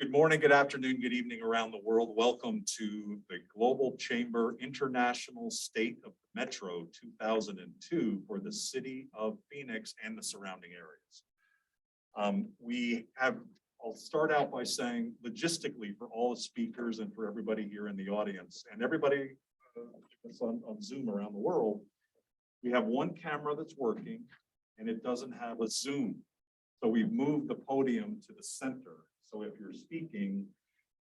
Good morning, good afternoon, good evening around the world. Welcome to the Global Chamber International State of the Metro 2002 for the City of Phoenix and the surrounding areas. I'll start out by saying logistically for all the speakers and for everybody here in the audience and everybody that's on Zoom around the world, we have one camera that's working and it doesn't have a zoom. So we've moved the podium to the center. So if you're speaking,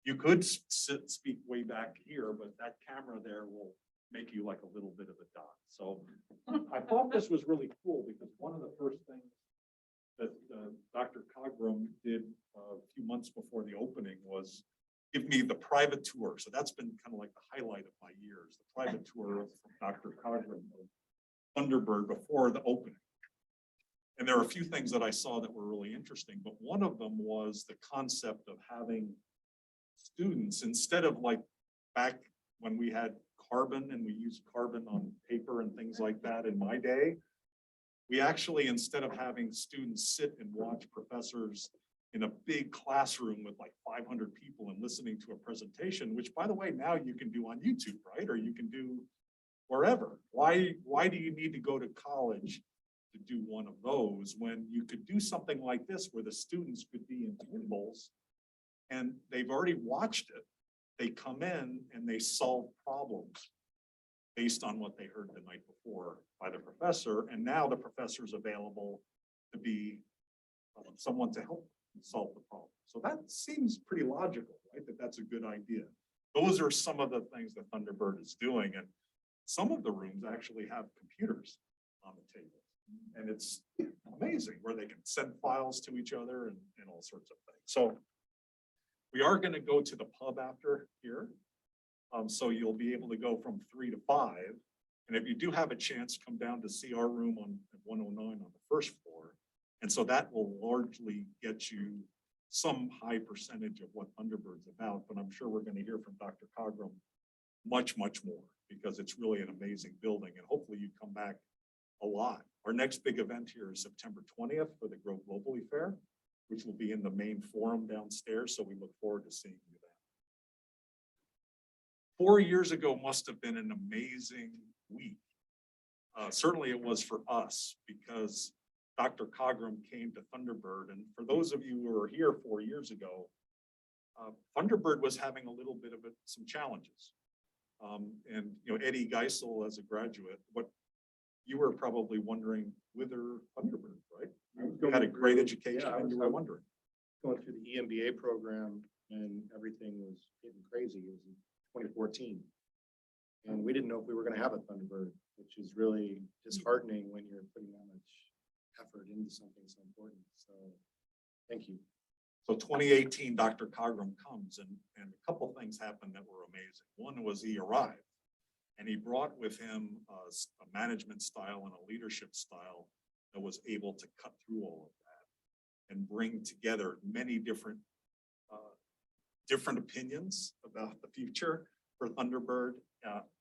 you could speak way back here, but that camera there will make you like a little bit of a dot. So I thought this was really cool because one of the first things that Dr. Khagram did a few months before the opening was give me the private tour. So that's been kind of like the highlight of my years, the private tour from Dr. Khagram of Thunderbird before the opening. And there are a few things that I saw that were really interesting, but one of them was the concept of having students, instead of like back when we had carbon and we used carbon on paper and things like that in my day, we actually, instead of having students sit and watch professors in a big classroom with like 500 people and listening to a presentation, which by the way, now you can do on YouTube, right? Or you can do wherever. Why do you need to go to college to do one of those when you could do something like this where the students could be in tables and they've already watched it. They come in and they solve problems based on what they heard the night before by the professor. And now the professor is available to be someone to help solve the problem. So that seems pretty logical, right? That's a good idea. Those are some of the things that Thunderbird is doing. And some of the rooms actually have computers on the table. And it's amazing where they can send files to each other and all sorts of things. So we are going to go to the pub after here. So you'll be able to go from 3 to 5. And if you do have a chance, come down to see our room on 109 on the first floor. And so that will largely get you some high percentage of what Thunderbird's about. But I'm sure we're going to hear from Dr. Khagram much, much more because it's really an amazing building. And hopefully you come back a lot. Our next big event here is September 20th for the Grow Globally Fair, which will be in the main forum downstairs. So we look forward to seeing you there. 4 years ago must have been an amazing week. Certainly it was for us because Dr. Khagram came to Thunderbird. And for those of you who were here 4 years ago, Thunderbird was having a little bit of some challenges. And you know, Eddie Geisel as a graduate, what you were probably wondering whither Thunderbird, right? You had a great education and you were wondering. Going through the EMBA program and everything was getting crazy. It was in 2014. And we didn't know if we were going to have a Thunderbird, which is really disheartening when you're putting that much effort into something so important. So thank you. So 2018, Dr. Khagram comes and a couple of things happened that were amazing. One was he arrived. And he brought with him a management style and a leadership style that was able to cut through all of that and bring together many different opinions about the future for Thunderbird,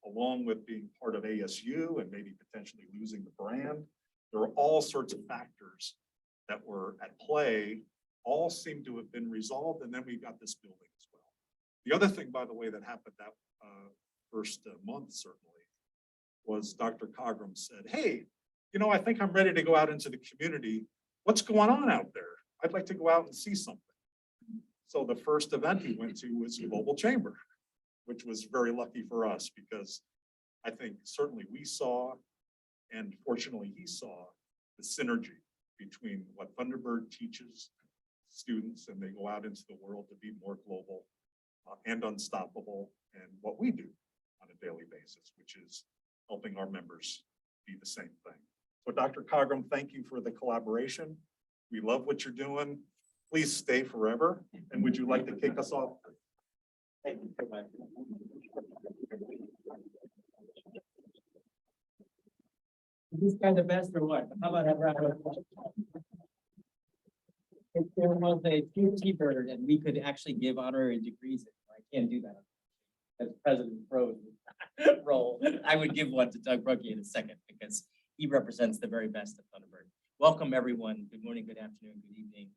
along with being part of ASU and maybe potentially losing the brand. There were all sorts of factors that were at play, all seem to have been resolved, and then we got this building as well. The other thing, by the way, that happened that first month certainly was Dr. Khagram said, hey, you know, I think I'm ready to go out into the community. What's going on out there? I'd like to go out and see something. So the first event he went to was Global Chamber, which was very lucky for us because I think certainly we saw, and fortunately he saw, the synergy between what Thunderbird teaches students and they go out into the world to be more global and unstoppable, and what we do on a daily basis, which is helping our members be the same thing. So Dr. Khagram, thank you for the collaboration. We love what you're doing. Please stay forever. And would you like to kick us off? Thank you so much. Is this guy the best or what? How about that round of applause? If there was a T-bird and we could actually give honorary degrees, I can't do that as President Pro's role. I would give one to Doug Brugge in a second because he represents the very best of Thunderbird. Welcome, everyone. Good morning, good afternoon, good evening.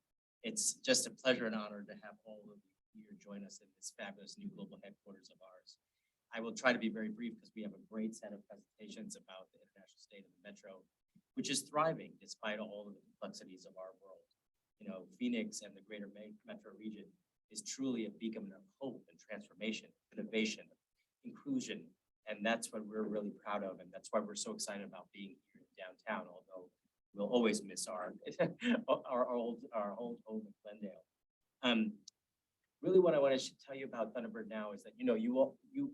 It's just a pleasure and honor to have all of you here join us in this fabulous new global headquarters of ours. I will try to be very brief because we have a great set of presentations about the international state of the metro, which is thriving despite all of the complexities of our world. You know, Phoenix and the greater metro region is truly a beacon of hope and transformation, innovation, inclusion, and that's what we're really proud of, and that's why we're so excited about being here downtown, although we'll always miss our our old home in Glendale. Really what I want to tell you about Thunderbird now is that, you know, you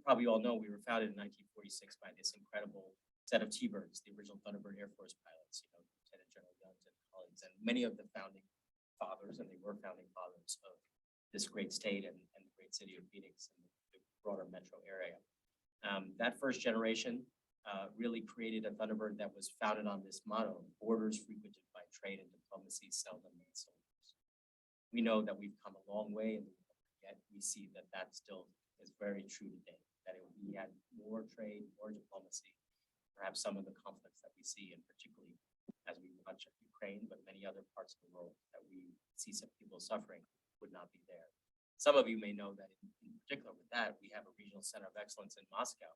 probably all know we were founded in 1946 by this incredible set of T-Birds, the original Thunderbird Air Force pilots, you know, Lieutenant General Youngs and colleagues, and many of the founding fathers, and they were founding fathers of this great state and the great city of Phoenix and the broader metro area. That first generation really created a Thunderbird that was founded on this motto: borders frequented by trade and diplomacy, seldom made soldiers. We know that we've come a long way, and yet we see that that still is very true today, that we had more trade, more diplomacy, perhaps some of the conflicts that we see, and particularly as we watch Ukraine, but many other parts of the world that we see some people suffering, would not be there. Some of you may know that in particular with that, we have a regional center of excellence in Moscow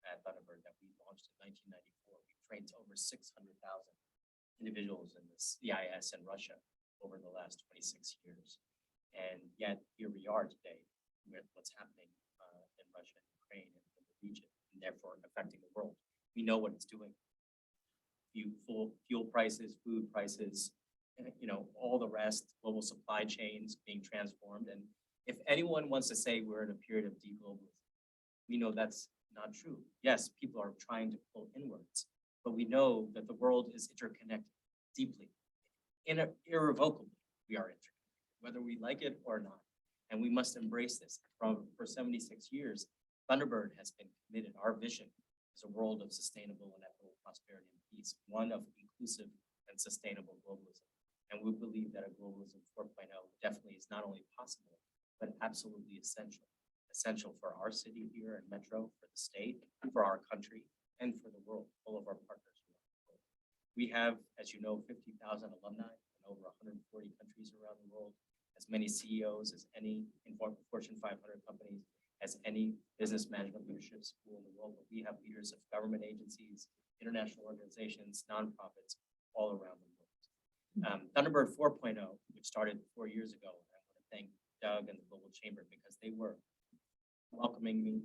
at Thunderbird that we launched in 1994. We've trained over 600,000 individuals in the CIS and Russia over the last 26 years. And yet here we are today with what's happening in Russia and Ukraine and in the region, and therefore affecting the world. We know what it's doing. Fuel prices, food prices, you know, all the rest, global supply chains being transformed. And if anyone wants to say we're in a period of deglobalization, we know that's not true. Yes, people are trying to pull inwards, but we know that the world is interconnected deeply, irrevocably. We are interconnected, whether we like it or not. And we must embrace this. For 76 years, Thunderbird has been committed. Our vision is a world of sustainable and equitable prosperity and peace, one of inclusive and sustainable globalism. And we believe that a globalism 4.0 definitely is not only possible, but absolutely essential. Essential for our city here in Metro, for the state, for our country, and for the world, all of our partners around the world. We have, as you know, 50,000 alumni in over 140 countries around the world, as many CEOs as any Fortune 500 companies, as any business management leadership school in the world. But we have leaders of government agencies, international organizations, nonprofits, all around the world. Thunderbird 4.0, which started 4 years ago, and I want to thank Doug and the Global Chamber because they were welcoming me.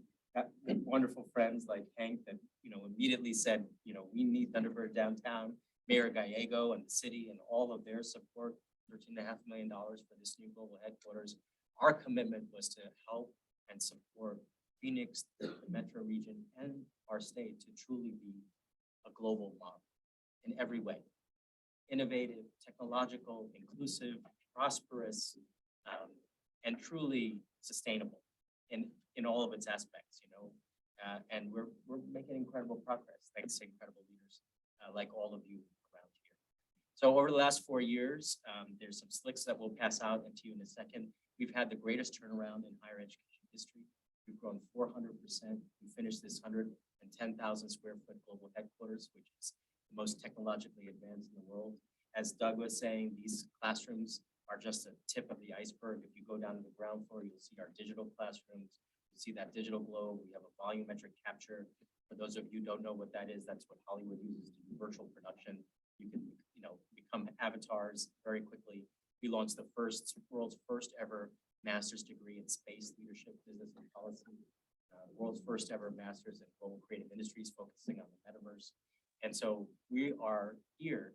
Wonderful friends like Hank that, you know, immediately said, you know, we need Thunderbird downtown. Mayor Gallego and the city and all of their support, $13.5 million for this new global headquarters. Our commitment was to help and support Phoenix, the metro region, and our state to truly be a global model in every way. Innovative, technological, inclusive, prosperous, and truly sustainable in all of its aspects, you know. And we're making incredible progress thanks to incredible leaders like all of you around here. So over the last 4 years, there's some slicks that we'll pass out into you in a second. We've had the greatest turnaround in higher education history. We've grown 400%. We finished this 110,000 square foot global headquarters, which is the most technologically advanced in the world. As Doug was saying, these classrooms are just a tip of the iceberg. If you go down to the ground floor, you'll see our digital classrooms. You see that digital globe. We have a volumetric capture. For those of you who don't know what that is, that's what Hollywood uses to do virtual production. You can, you know, become avatars very quickly. We launched the world's first ever master's degree in space leadership, business, and policy. The world's first ever master's in global creative industries, focusing on the metaverse. And so we are here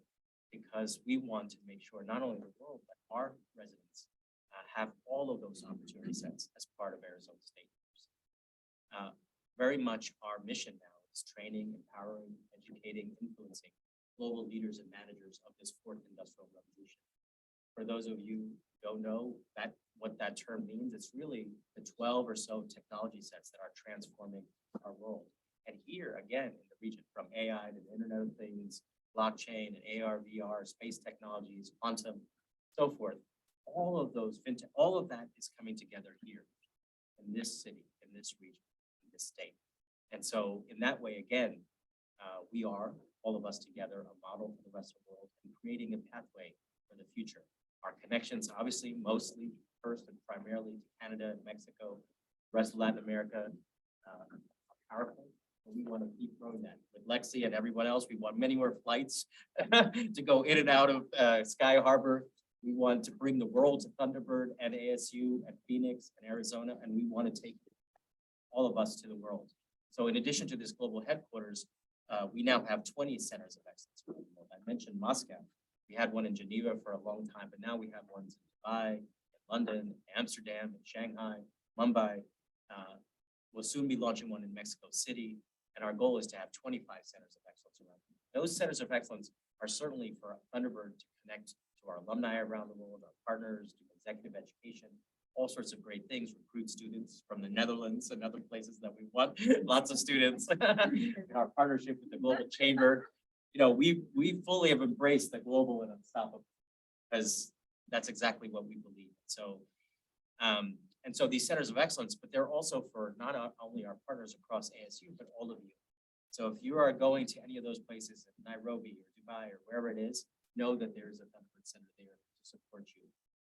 because we want to make sure not only the world, but our residents have all of those opportunity sets as part of Arizona State. Very much our mission now is training, empowering, educating, influencing global leaders and managers of this fourth industrial revolution. For those of you who don't know what that term means, it's really the 12 or so technology sets that are transforming our world. And here, again, in the region, from AI to the Internet of Things, blockchain and AR, VR, space technologies, quantum, so forth, all of those fintech, all of that is coming together here in this city, in this region, in this state. And so in that way, again, we are, all of us together, a model for the rest of the world and creating a pathway for the future. our connections, obviously, mostly first and primarily to Canada and Mexico, rest of Latin America, powerful. We want to keep growing that with Lexi and everyone else. We want many more flights to go in and out of Sky Harbor. We want to bring the world to Thunderbird and ASU and Phoenix and Arizona, and we want to take all of us to the world. So in addition to this global headquarters, we now have 20 centers of excellence around the world. I mentioned Moscow. We had one in Geneva for a long time, but now we have ones in Dubai, in London, Amsterdam, in Shanghai, Mumbai. We'll soon be launching one in Mexico City, and our goal is to have 25 centers of excellence around the world. Those centers of excellence are certainly for Thunderbird to connect to our alumni around the world, our partners, do executive education, all sorts of great things, recruit students from the Netherlands and other places that we want, lots of students. Our partnership with the Global Chamber, you know, we fully have embraced the global and unstoppable because that's exactly what we believe. So, and so these centers of excellence, but they're also for not only our partners across ASU, but all of you. So if you are going to any of those places in Nairobi or Dubai or wherever it is, know that there is a Thunderbird Center there to support you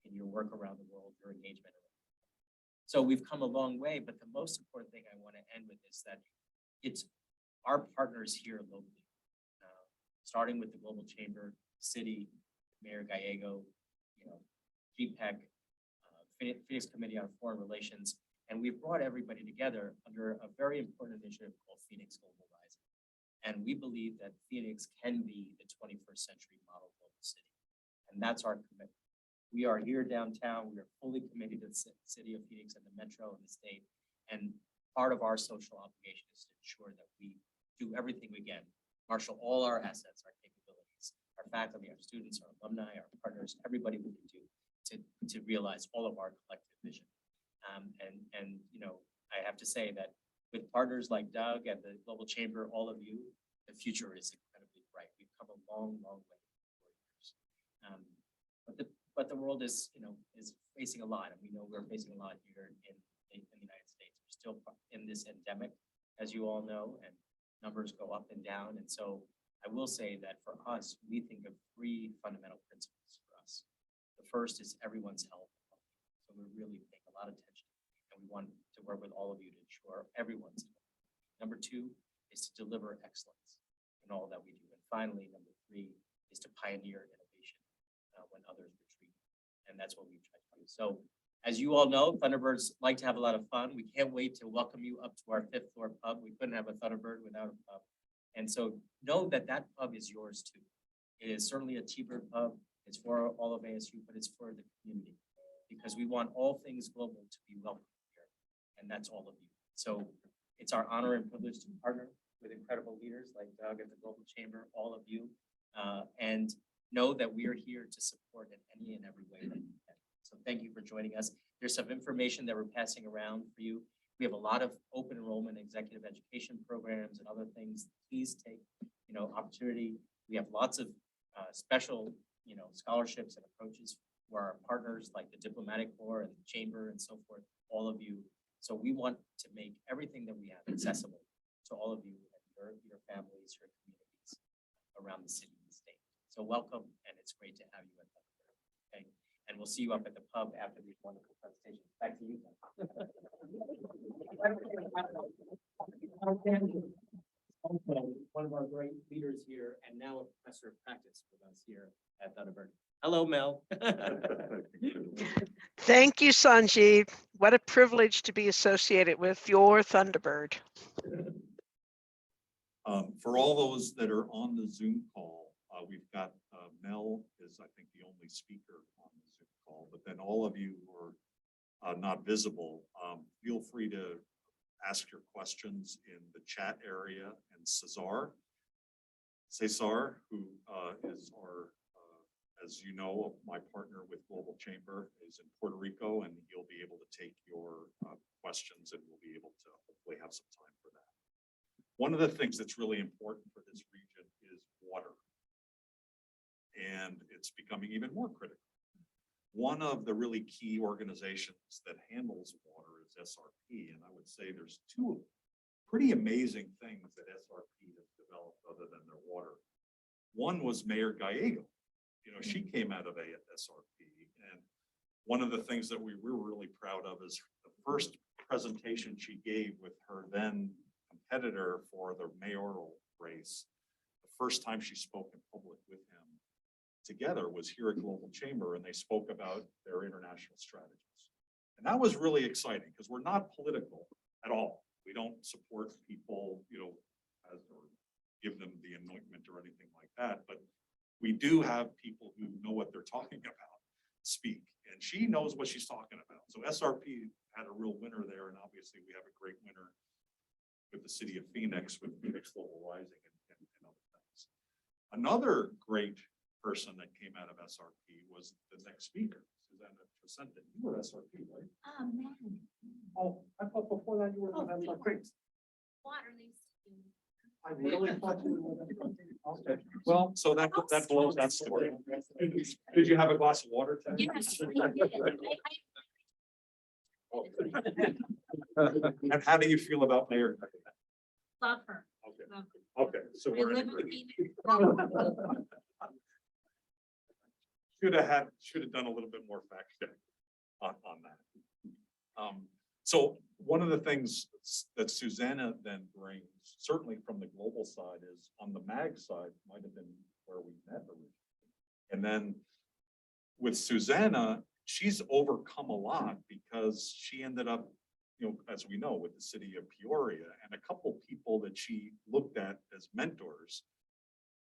in your work around the world, your engagement. So we've come a long way, but the most important thing I want to end with is that it's our partners here locally, starting with the Global Chamber, City, Mayor Gallego, you know, GPEC, Phoenix Committee on Foreign Relations, and we've brought everybody together under a very important initiative called Phoenix Global Rising. And we believe that Phoenix can be the 21st century model global city. And that's our commitment. We are here downtown. We are fully committed to the city of Phoenix and the metro and the state. And part of our social obligation is to ensure that we do everything we can, marshal all our assets, our capabilities, our faculty, our students, our alumni, our partners, everybody we can do to realize all of our collective vision. And you know, I have to say that with partners like Doug and the Global Chamber, all of you, the future is incredibly bright. We've come a long, long way in 4 years. But the world is, you know, is facing a lot, and we know we're facing a lot here in the United States. We're still in this endemic, as you all know, and numbers go up and down. And so I will say that for us, we think of 3 fundamental principles for us. The first is everyone's health. So we really paying a lot of attention, and we want to work with all of you to ensure everyone's health. Number 2 is to deliver excellence in all that we do. And finally, number 3 is to pioneer innovation when others retreat. And that's what we've tried to do. So as you all know, Thunderbirds like to have a lot of fun. We can't wait to welcome you up to our 5th floor pub. We couldn't have a Thunderbird without a pub. And so know that that pub is yours too. It is certainly a T-Bird pub. It's for all of ASU, but it's for the community because we want all things global to be welcome here. And that's all of you. So it's our honor and privilege to partner with incredible leaders like Doug at the Global Chamber, all of you, and know that we are here to support in any and every way that we can. So thank you for joining us. There's some information that we're passing around for you. We have a lot of open enrollment executive education programs and other things. Please take, you know, opportunity. We have lots of special, you know, scholarships and approaches for our partners like the Diplomatic Corps and the Chamber and so forth, all of you. So we want to make everything that we have accessible to all of you and your families, your communities around the city and the state. So welcome, and it's great to have you at Thunderbird. Okay, and we'll see you up at the pub after these wonderful presentations. Back to you, one of our great leaders here, and now a professor of practice with us here at Thunderbird. Hello, Mel. Thank you, Sanjeev. What a privilege to be associated with your Thunderbird. For all those that are on the Zoom call, we've got Mel is, I think, the only speaker on the Zoom call, but then all of you who are not visible, feel free to ask your questions in the chat area. And Cesar, who is our, as you know, my partner with Global Chamber, is in Puerto Rico, and he'll be able to take your questions, and we'll be able to hopefully have some time for that. One of the things that's really important for this region is water, and it's becoming even more critical. One of the really key organizations that handles water is SRP, and I would say there's 2 pretty amazing things that SRP has developed other than their water. One was Mayor Gallego. You know, she came out of SRP, one of the things that we were really proud of is the first presentation she gave with her then competitor for the mayoral race. The first time she spoke in public with him together was here at Global Chamber, and they spoke about their international strategies. And that was really exciting because we're not political at all. We don't support people, as or give them the anointment or anything like that. But we do have people who know what they're talking about speak, and she knows what she's talking about. So SRP had a real winner there, and obviously we have a great winner with the city of Phoenix, with Phoenix Global Rising and other things. Another great person that came out of SRP was the next speaker, Susana Trasente. You were SRP, right? Oh, man. Oh, I thought before that you were Oh, with we SRP. weren't. Water leaves. I really thought you were with SRP. Okay, well, so that blows that story. Did you have a glass of water today? Yes, I did. And how do you feel about Mayor? Love her. Okay, Love her. okay, so We we're in live in agreement. Phoenix. Should have done a little bit more fact check on that. So one of the things that Susana then brings, certainly from the global side, is on the MAG side, might have been where we met originally. And then with Susana, she's overcome a lot because she ended up, as we know, with the city of Peoria, and a couple people that she looked at as mentors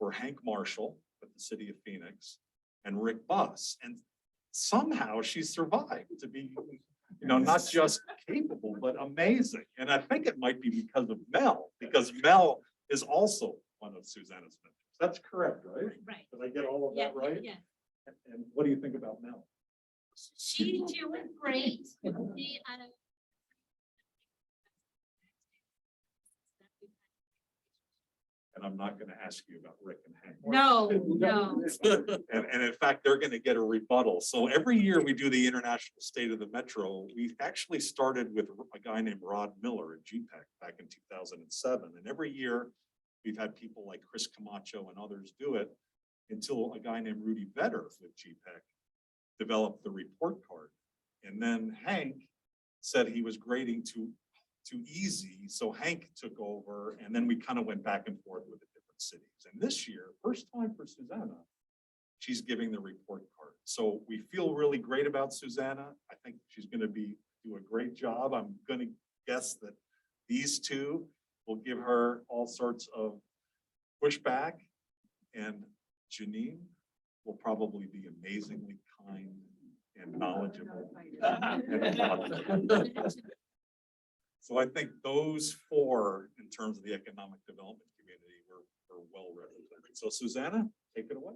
were Hank Marshall with the city of Phoenix and Rick Buss. And somehow she survived to be, not just capable, but amazing. And I think it might be because of Mel, because Mel is also one of Susana's mentors. That's correct, right? Right. Did I get all of Yeah, that right? yeah. And what do you think about Mel? She's doing great. She, And I'm not going to ask you about Rick and Hank. No, no. And in fact, they're going to get a rebuttal. So every year we do the International State of the Metro. We actually started with a guy named Rod Miller at GPEC back in 2007. And every year we've had people like Chris Camacho and others do it until a guy named Rudy Vetter with GPEC developed the report card. And then Hank said he was grading too easy. So Hank took over, and then we kind of went back and forth with the different cities. And this year, first time for Susana, she's giving the report card. So we feel really great about Susana. I think she's going to do a great job. I'm going to guess that these two will give her all sorts of pushback, and Jeanine will probably be amazingly kind and knowledgeable. So I think those four, in terms of the economic development community, were well represented. So Susana, take it away.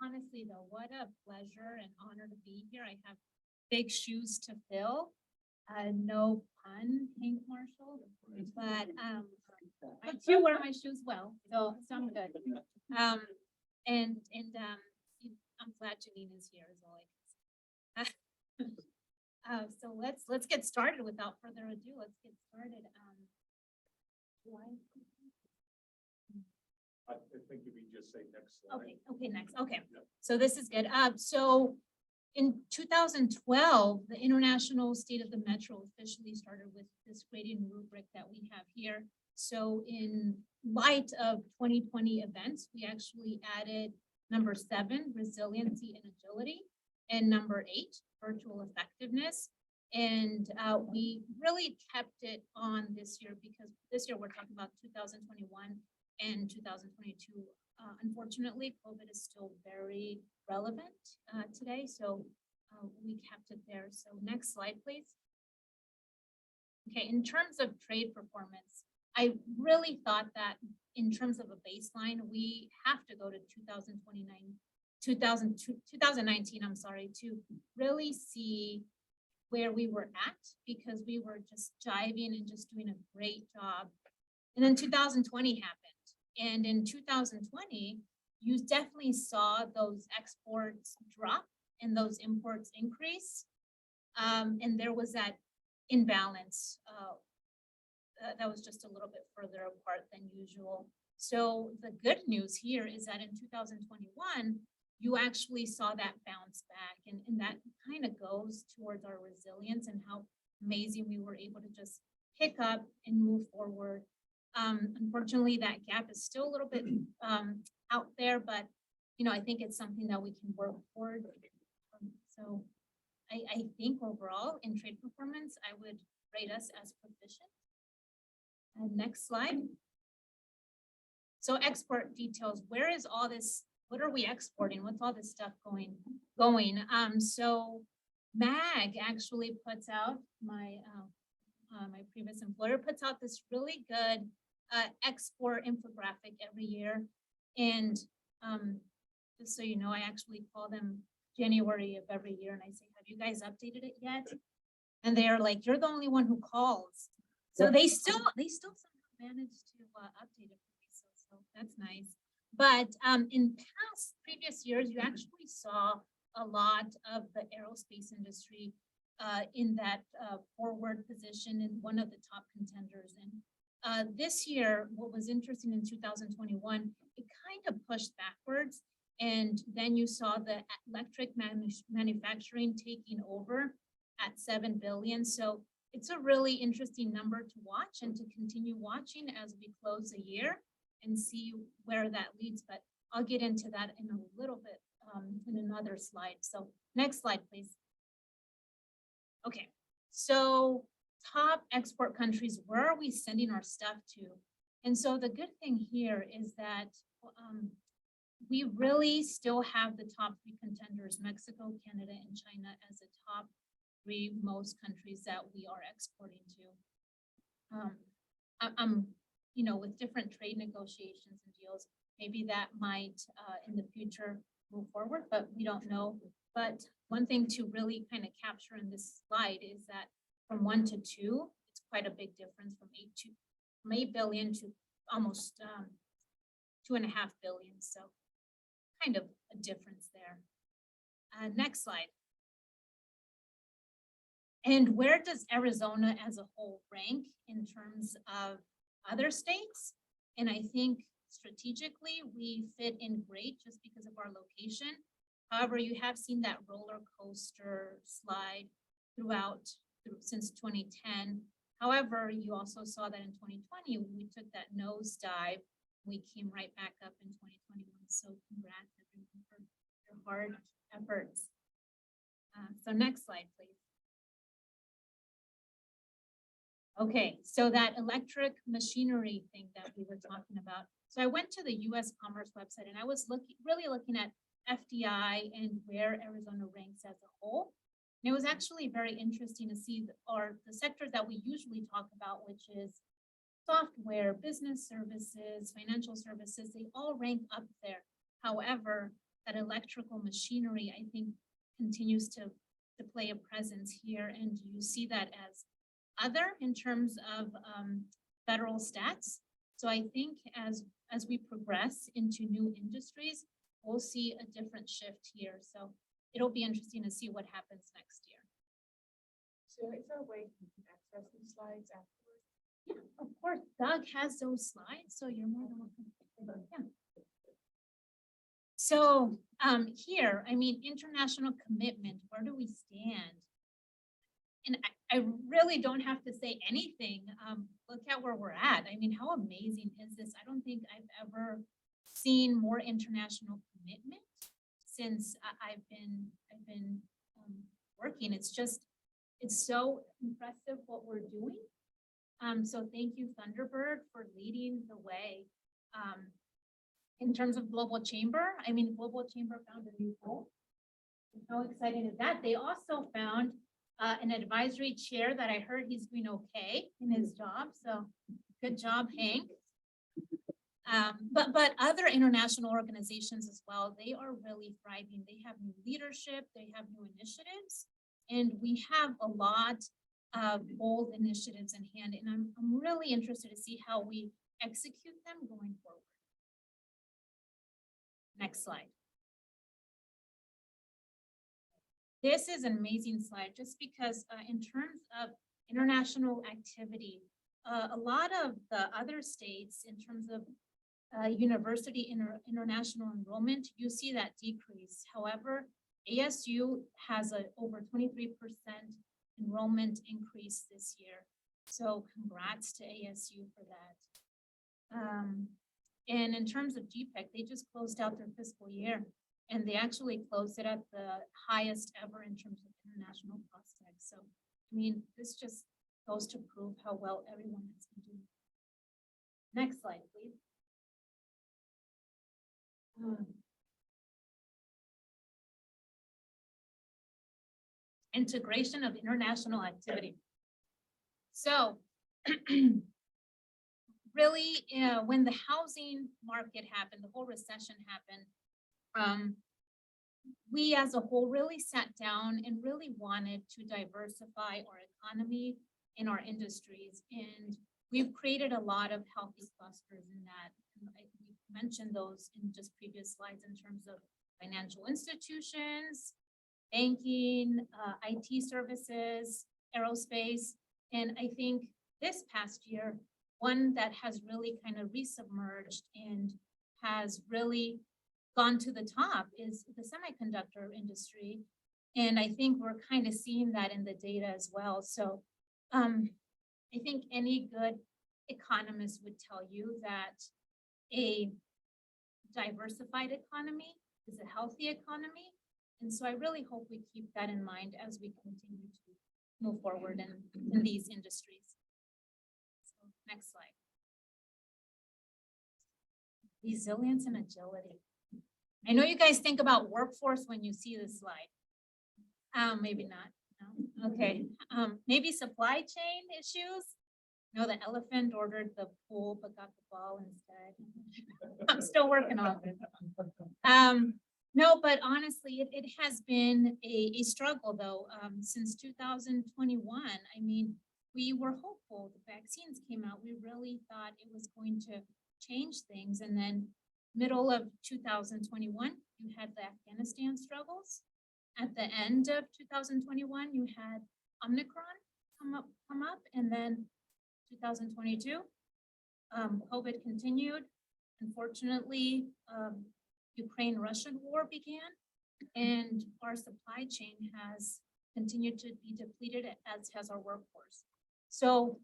Honestly, though, what a pleasure and honor to be here. I have big shoes to fill. No pun, Hank Marshall, but I do wear my shoes well, so I'm good. I'm glad Jeanine is here as always. So let's get started. Without further ado, let's get started. I think if you just say next slide. Okay, next. Okay, Yep. so this is good. So in 2012, the International State of the Metro officially started with this grading rubric that we have here. So in light of 2020 events, we actually added number 7, resiliency and agility, and number 8, virtual effectiveness. And we really kept it on this year because this year we're talking about 2021 and 2022. Unfortunately, COVID is still very relevant today, so we kept it there. So next slide, please. Okay, in terms of trade performance, I really thought that in terms of a baseline, we have to go to 2019, I'm sorry, to really see where we were at, because we were just jiving and just doing a great job. And then 2020 happened. And in 2020, you definitely saw those exports drop and those imports increase. And there was that imbalance that was just a little bit further apart than usual. So the good news here is that in 2021, you actually saw that bounce back, and that kind of goes towards our resilience and how amazing we were able to just pick up and move forward. Unfortunately, that gap is still a little bit out there, but I think it's something that we can work toward. So I think overall in trade performance, I would rate us as proficient. And next slide. So export details, where is all this? What are we exporting? What's all this stuff going? So MAG actually puts out, my previous employer puts out this really good export infographic every year. And just so you know, I actually call them January of every year and I say, have you guys updated it yet? And they're like, you're the only one who calls. So they still somehow manage to update it for me. So that's nice. But in previous years, you actually saw a lot of the aerospace industry in that forward position and one of the top contenders. And this year, what was interesting in 2021, it kind of pushed backwards. And then you saw the electric manufacturing taking over at 7 billion. So it's a really interesting number to watch and to continue watching as we close the year and see where that leads. But I'll get into that in a little bit in another slide. So next slide, please. Okay, so top export countries, where are we sending our stuff to? And so the good thing here is that we really still have the top 3 contenders, Mexico, Canada, and China as the top 3 most countries that we are exporting to. With different trade negotiations and deals, maybe that might in the future move forward, but we don't know. But one thing to really kind of capture in this slide is that from 1 to 2, it's quite a big difference from 8 billion to almost 2.5 billion. So kind of a difference there. Next slide. And where does Arizona as a whole rank in terms of other states? And I think strategically we fit in great just because of our location. However, you have seen that roller coaster slide since 2010. However, you also saw that in 2020, we took that nosedive. We came right back up in 2021. So congrats everyone for your hard efforts. So next slide, please. Okay, so that electric machinery thing that we were talking about. So I went to the US Commerce website and I was really looking at FDI and where Arizona ranks as a whole. And it was actually very interesting to see the sectors that we usually talk about, which is software, business services, financial services, they all rank up there. However, that electrical machinery, I think, continues to play a presence here. And you see that as other in terms of federal stats. So I think as we progress into new industries, we'll see a different shift here. So it'll be interesting to see what happens next year. So is there a way you can access these slides afterwards? Yeah, of course, Doug has those slides, so you're more than welcome. Yeah. So here, I mean, international commitment, where do we stand? And I really don't have to say anything. Look at where we're at. I mean, how amazing is this? I don't think I've ever seen more international commitment since I've been working. It's so impressive what we're doing. So thank you, Thunderbird, for leading the way. In terms of Global Chamber, I mean, Global Chamber found a new goal. How exciting is that? They also found an advisory chair that I heard he's doing okay in his job. So good job, Hank. But other international organizations as well, they are really thriving. They have new leadership, they have new initiatives, and we have a lot of bold initiatives in hand. And I'm really interested to see how we execute them going forward. Next slide. This is an amazing slide just because in terms of international activity, a lot of the other states in terms of university international enrollment, you see that decrease. However, ASU has a over 23% enrollment increase this year. So congrats to ASU for that. And in terms of GPEC, they just closed out their fiscal year and they actually closed it at the highest ever in terms of international prospects. So, I mean, this just goes to prove how well everyone has been doing. Next slide, please. Integration of international activity. So really, when the housing market happened, the whole recession happened, we as a whole really sat down and really wanted to diversify our economy and our industries. And we've created a lot of healthy clusters in that. And we mentioned those in just previous slides in terms of financial institutions, banking, IT services, aerospace. And I think this past year, one that has really kind of resubmerged and has really gone to the top is the semiconductor industry. And I think we're kind of seeing that in the data as well. So I think any good economist would tell you that a diversified economy is a healthy economy. And so I really hope we keep that in mind as we continue to move forward in these industries. So next slide. Resilience and agility. I know you guys think about workforce when you see this slide. Maybe not. No? Okay. Maybe supply chain issues. No, the elephant ordered the pool but got the ball instead. I'm still working on it. No, but honestly, it has been a struggle though, since 2021. I mean, we were hopeful. The vaccines came out. We really thought it was going to change things. And then middle of 2021, you had the Afghanistan struggles. At the end of 2021, you had Omicron come up, and then 2022, COVID continued. Unfortunately, Ukraine-Russian war began, and our supply chain has continued to be depleted, as has our workforce. So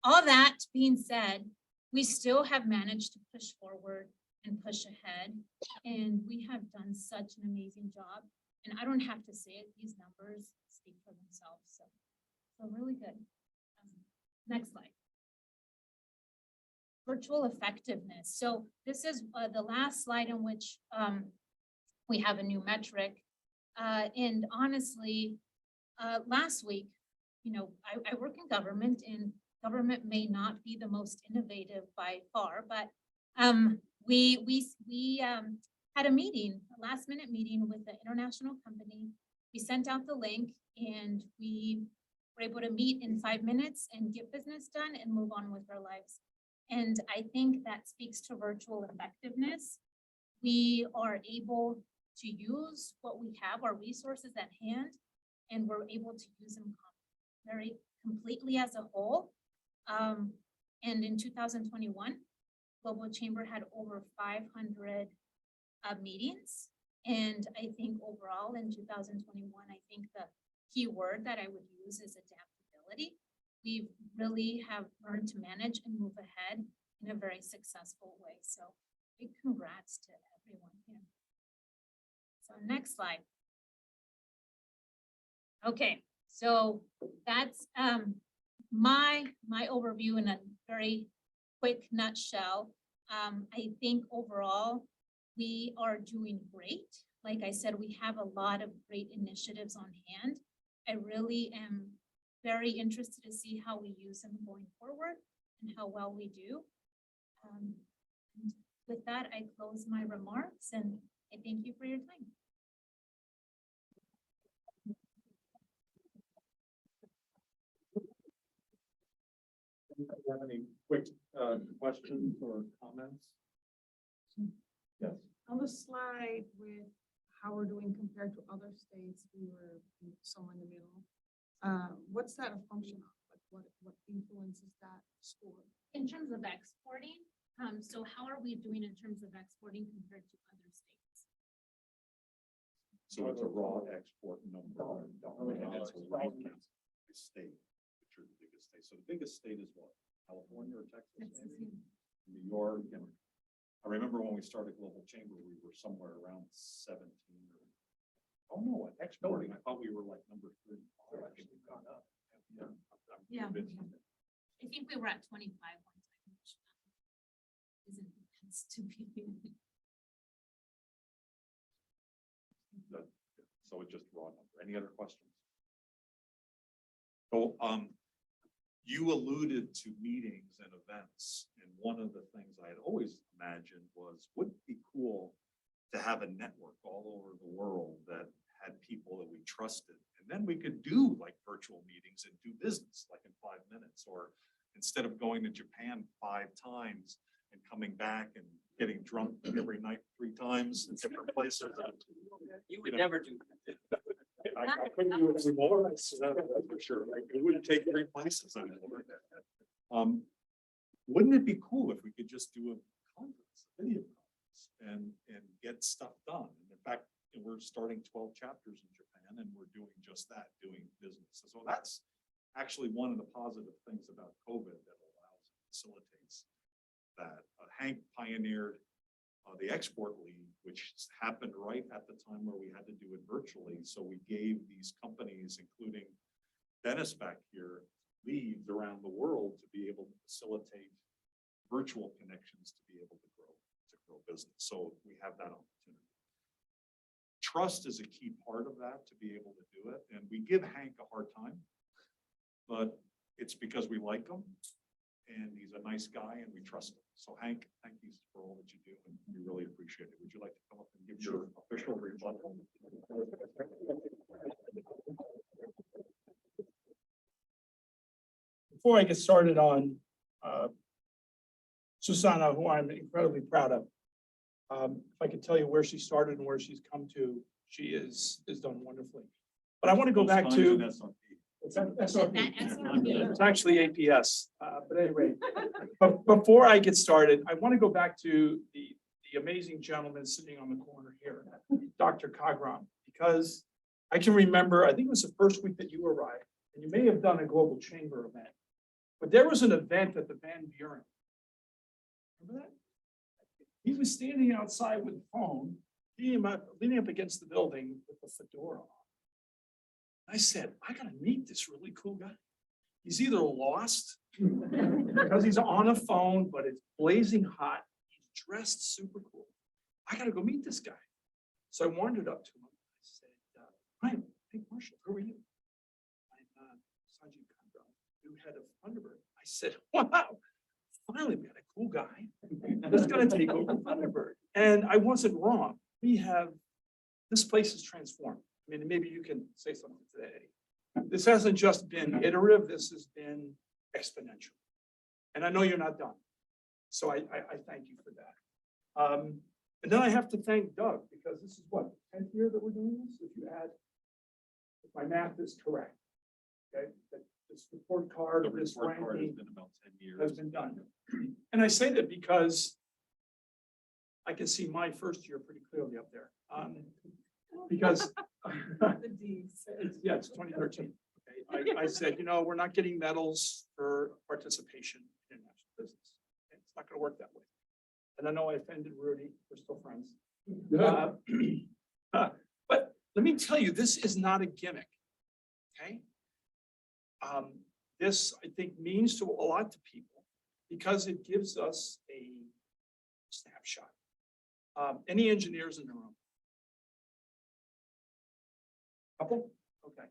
all that being said, we still have managed to push forward and push ahead, and we have done such an amazing job. And I don't have to say it, these numbers speak for themselves. So really good. Next slide. Virtual effectiveness. So this is the last slide in which we have a new metric. And honestly, last week, you know, I work in government, and government may not be the most innovative by far, but we had a meeting, a last minute meeting with the international company. We sent out the link and we were able to meet in 5 minutes and get business done and move on with our lives. And I think that speaks to virtual effectiveness. We are able to use what we have, our resources at hand, and we're able to use them very completely as a whole. And in 2021, Global Chamber had over 500 meetings. And I think overall in 2021, I think the key word that I would use is adaptability. We really have learned to manage and move ahead in a very successful way. So big congrats to everyone here. So next slide. Okay, so that's my overview in a very quick nutshell. I think overall we are doing great. Like I said, we have a lot of great initiatives on hand. I really am very interested to see how we use them going forward and how well we do. And with that, I close my remarks and I thank you for your time. Do you have any quick questions or comments? Yes. On the slide with how we're doing compared to other states, we were somewhere in the middle. What's that a function of? Like what influences that score? In terms of exporting, So how are we doing in terms of exporting compared to other states? So it's a raw export number. And it's a raw state, which are the biggest states. So the biggest state is what? California or Texas? Texas, maybe? New York. And I remember when we started Global Chamber, we were somewhere around 17 or, oh no, at exporting, I thought we were like number 3. We've gone up. Yeah. I'm Yeah. convinced. I think we were at 25 one time, which isn't intense to be. So it's just raw number. Any other questions? So, you alluded to meetings and events, and one of the things I had always imagined was, wouldn't it be cool to have a network all over the world that had people that we trusted, and then we could do like virtual meetings and do business like in 5 minutes, or instead of going to Japan 5 times and coming back and getting drunk every night 3 times in different places. You would never do that. I couldn't do it anymore, that's for sure. Like, it wouldn't take 3 places anymore. Wouldn't it be cool if we could just do a conference, a video conference, and get stuff done? And in fact, we're starting 12 chapters in Japan, and we're doing just that, doing business. So that's actually one of the positive things about COVID that allows, facilitates that. Hank pioneered the Export League, which happened right at the time where we had to do it virtually. So we gave these companies, including Dennis back here, leads around the world to be able to facilitate virtual connections to be able to grow business. So we have that opportunity. Trust is a key part of that to be able to do it. And we give Hank a hard time, but it's because we like him and he's a nice guy and we trust him. So Hank, thank you for all that you do and we really appreciate it. Would you like to come up and give your official rebuttal? Before I get started on Susana, who I'm incredibly proud of, if I could tell you where she started and where she's come to, she is done wonderfully. But I want to go back to. It's It's actually APS, but anyway, but before I get started, I want to go back to the amazing gentleman sitting on the corner here, Dr. Khagram, because I can remember, I think it was the first week that you arrived, and you may have done a Global Chamber event, but there was an event at the Van Buren. Remember that? He was standing outside with the phone, leaning up against the building with the fedora on. I said, I gotta meet this really cool guy. He's either lost because he's on a phone, but it's blazing hot. He's dressed super cool. I gotta go meet this guy. So I wandered up to him. I said, hi, hey, Marshall, who are you? I'm Sanjeev, new head of Thunderbird. I said, wow, finally we got a cool guy that's gonna take over Thunderbird. And I wasn't wrong. This place is transformed. I mean, maybe you can say something today. This hasn't just been iterative, this has been exponential. And I know you're not done. So I thank you for that. And then I have to thank Doug, because this is what, the 10th year that we're doing this? If you add, if my math is correct, okay, that this report card of this ranking Been about 10 years. has been done. And I say that because I can see my first year pretty clearly up there. Because it's 2013. Okay, I said, we're not getting medals for participation in international business. Okay, it's not going to work that way. And I know I offended Rudy. We're still friends. But let me tell you, this is not a gimmick. Okay. This, I think, means to a lot to people because it gives us a snapshot. Any engineers in the room? Couple? Okay.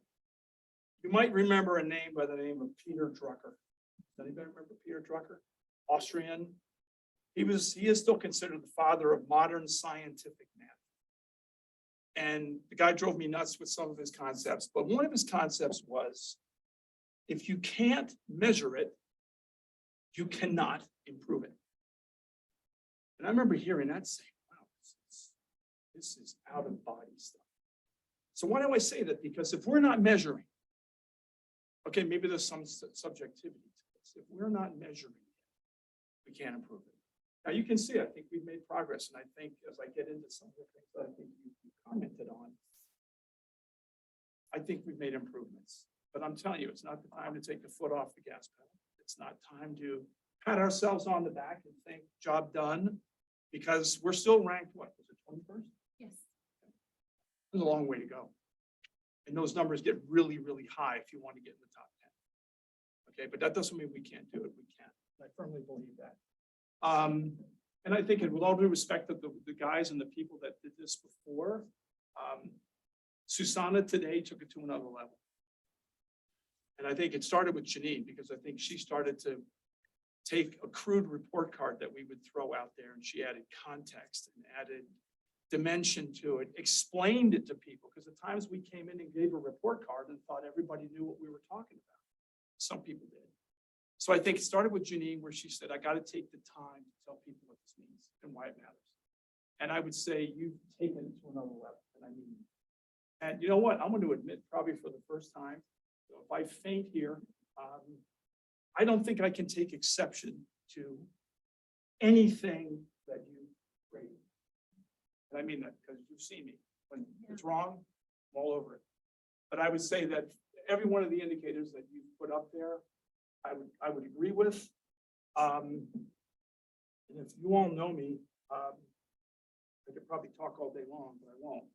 You might remember a name by the name of Peter Drucker. Does anybody remember Peter Drucker? Austrian. He is still considered the father of modern scientific math. And the guy drove me nuts with some of his concepts, but one of his concepts was, if you can't measure it, you cannot improve it. And I remember hearing that saying, wow, this is out of body stuff. So why do I say that? Because if we're not measuring, okay, maybe there's some subjectivity to this. If we're not measuring, we can't improve it. Now you can see, I think we've made progress, and I think as I get into some of the things that I think you commented on, I think we've made improvements, but I'm telling you, it's not the time to take the foot off the gas pedal. It's not time to pat ourselves on the back and think, job done, because we're still ranked, what, was it 21st? Yes. There's a long way to go. And those numbers get really, really high if you want to get in the top 10. Okay, but that doesn't mean we can't do it. We can. I firmly believe that. And I think, with all due respect of the guys and the people that did this before, Susana today took it to another level. And I think it started with Jeanine, because I think she started to take a crude report card that we would throw out there, and she added context and added dimension to it, explained it to people, because at times we came in and gave a report card and thought everybody knew what we were talking about. Some people did. So I think it started with Jeanine, where she said, I got to take the time to tell people what this means and why it matters. And I would say you've taken it to another level, and I mean, and you know what? I'm going to admit, probably for the first time, if I faint here, I don't think I can take exception to anything that you rated. And I mean that because you've seen me. When it's wrong, I'm all over it. But I would say that every one of the indicators that you've put up there, I would agree with. And if you all know me, I could probably talk all day long, but I won't.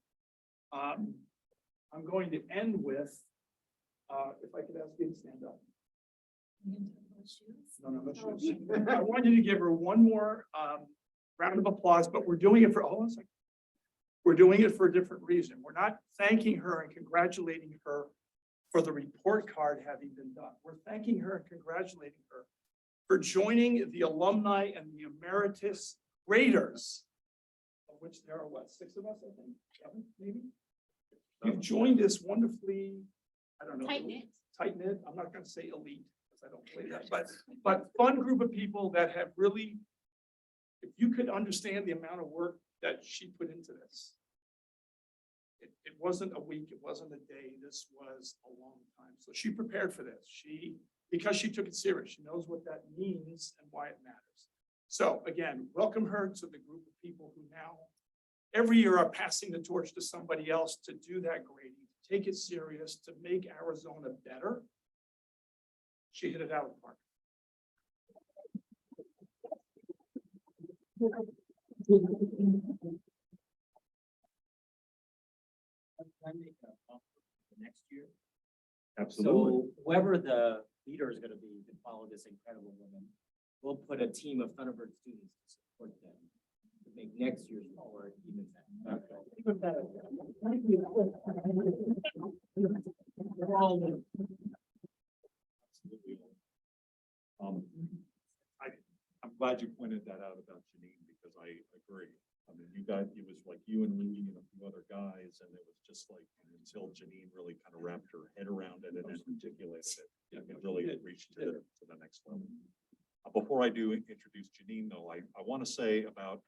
I'm going to end with, if I could ask you to stand up. No shoes. I want you to give her one more round of applause, but we're doing it for, hold on a second. We're doing it for a different reason. We're not thanking her and congratulating her for the report card having been done. We're thanking her and congratulating her for joining the alumni and the emeritus graders, of which there are, what, 6 of us, I think, 7, maybe? You've joined this wonderfully, I don't know. Tight knit. I'm not going to say elite, because I don't play that, but fun group of people that have really, if you could understand the amount of work that she put into this. It wasn't a week, it wasn't a day, this was a long time. So she prepared for this. Because she took it serious, she knows what that means and why it matters. So again, welcome her to the group of people who now every year are passing the torch to somebody else to do that grading, to take it serious, to make Arizona better. She hit it out of the park. Can I make a offer for next year? Absolutely. So whoever the leader is going to be to follow this incredible woman, we'll put a team of Thunderbird students to support them to make next year's award even better. Even better. Absolutely. I'm glad you pointed that out about Jeanine, because I agree. I mean, you guys, it was like you and Rudy and a few other guys, and it was just like until Jeanine really kind of wrapped her head around it and then articulated it. It really reached to the next level. Before I do introduce Jeanine, though, I want to say about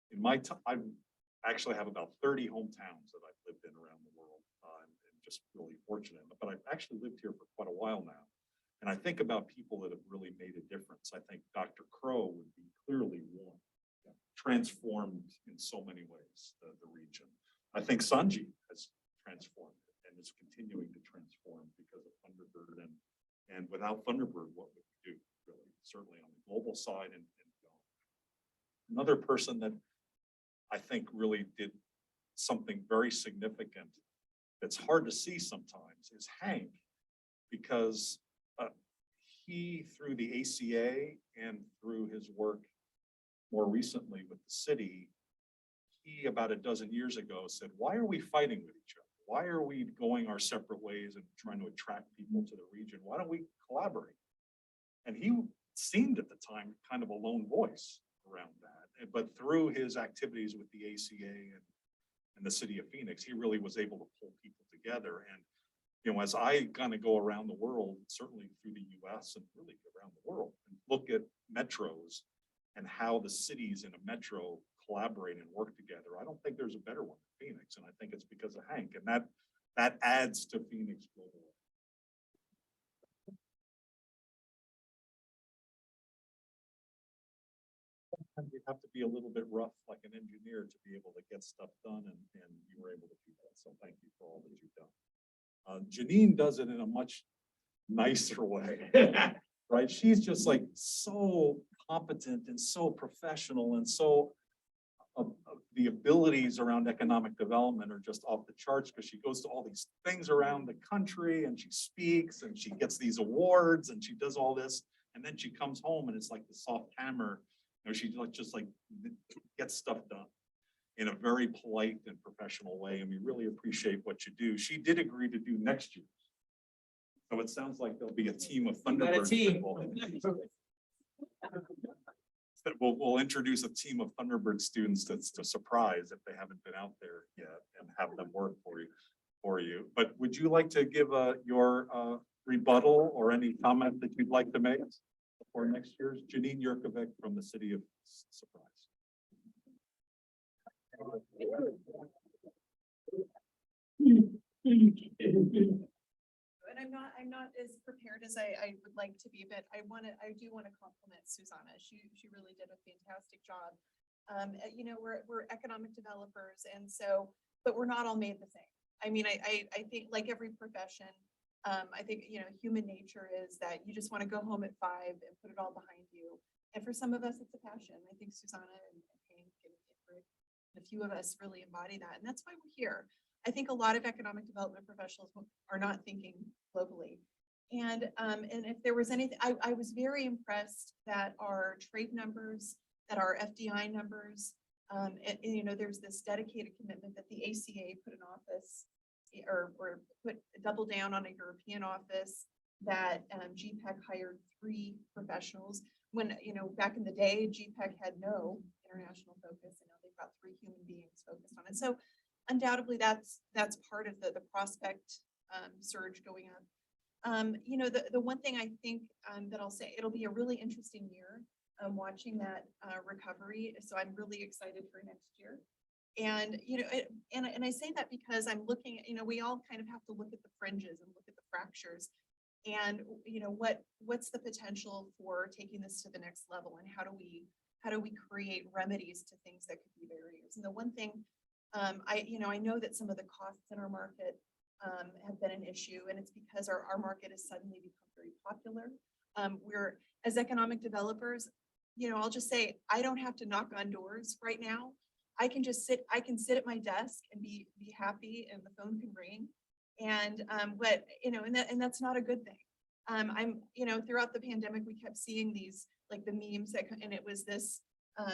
in my time, I actually have about 30 hometowns that I've lived in around the world. I'm just really fortunate, but I've actually lived here for quite a while now. And I think about people that have really made a difference. I think Dr. Crow would be clearly one. Transformed in so many ways the region. I think Sanjeev has transformed it and is continuing to transform because of Thunderbird. And without Thunderbird, what would we do, really? Certainly on the global side and beyond. Another person that I think really did something very significant that's hard to see sometimes is Hank, because he, through the ACA and through his work more recently with the city, he about a dozen years ago said, why are we fighting with each other? Why are we going our separate ways and trying to attract people to the region? Why don't we collaborate? And he seemed at the time kind of a lone voice around that. But through his activities with the ACA and the city of Phoenix, he really was able to pull people together. And you know, as I kind of go around the world, certainly through the US and really around the world, and look at metros and how the cities in a metro collaborate and work together, I don't think there's a better one than Phoenix. And I think it's because of Hank, and that adds to Phoenix global. have to be a little bit rough like an engineer to be able to get stuff done, and you were able to do that. So thank you for all that you've done. Jeanine does it in a much nicer way, right? She's just like so competent and so professional and so the abilities around economic development are just off the charts because she goes to all these things around the country and she speaks and she gets these awards and she does all this. And then she comes home and it's like the soft hammer. You know, she just like gets stuff done in a very polite and professional way. And we really appreciate what you do. She did agree to do next year. So it sounds like there'll be a team of Thunderbirds. We'll introduce a team of Thunderbird students to surprise if they haven't been out there yet and have them work for you. But would you like to give your rebuttal or any comment that you'd like to make for next year's? Jeanine Jerkovic from the City of Surprise. And I'm not as prepared as I would like to be, but I do want to compliment Susana. She really did a fantastic job. You know, we're economic developers, and so, but we're not all made the same. I mean, I think like every profession, I think, you know, human nature is that you just want to go home at 5 and put it all behind you. And for some of us, it's a passion. I think Susana and Hank and a few of us really embody that, and that's why we're here. I think a lot of economic development professionals are not thinking globally. And if there was anything, I was very impressed that our trade numbers, that our FDI numbers, and, you know, there's this dedicated commitment that the ACA put an office or put double down on a European office, that GPEC hired 3 professionals when, you know, back in the day, GPEC had no international focus, and now they've got 3 human beings focused on it. So undoubtedly that's part of the prospect surge going on. You know, the one thing I think that I'll say, it'll be a really interesting year watching that recovery. So I'm really excited for next year. And, you know, and I say that because I'm looking at, you know, we all kind of have to look at the fringes and look at the fractures and, you know, what's the potential for taking this to the next level, and how do we create remedies to things that could be barriers. And the one thing I know that some of the costs in our market have been an issue, and it's because our market has suddenly become very popular. We're, as economic developers, you know, I'll just say, I don't have to knock on doors right now. I can sit at my desk and be happy, and the phone can ring. And but, you know, and that's not a good thing. I'm, you know, throughout the pandemic, we kept seeing these, like the memes that, and it was this,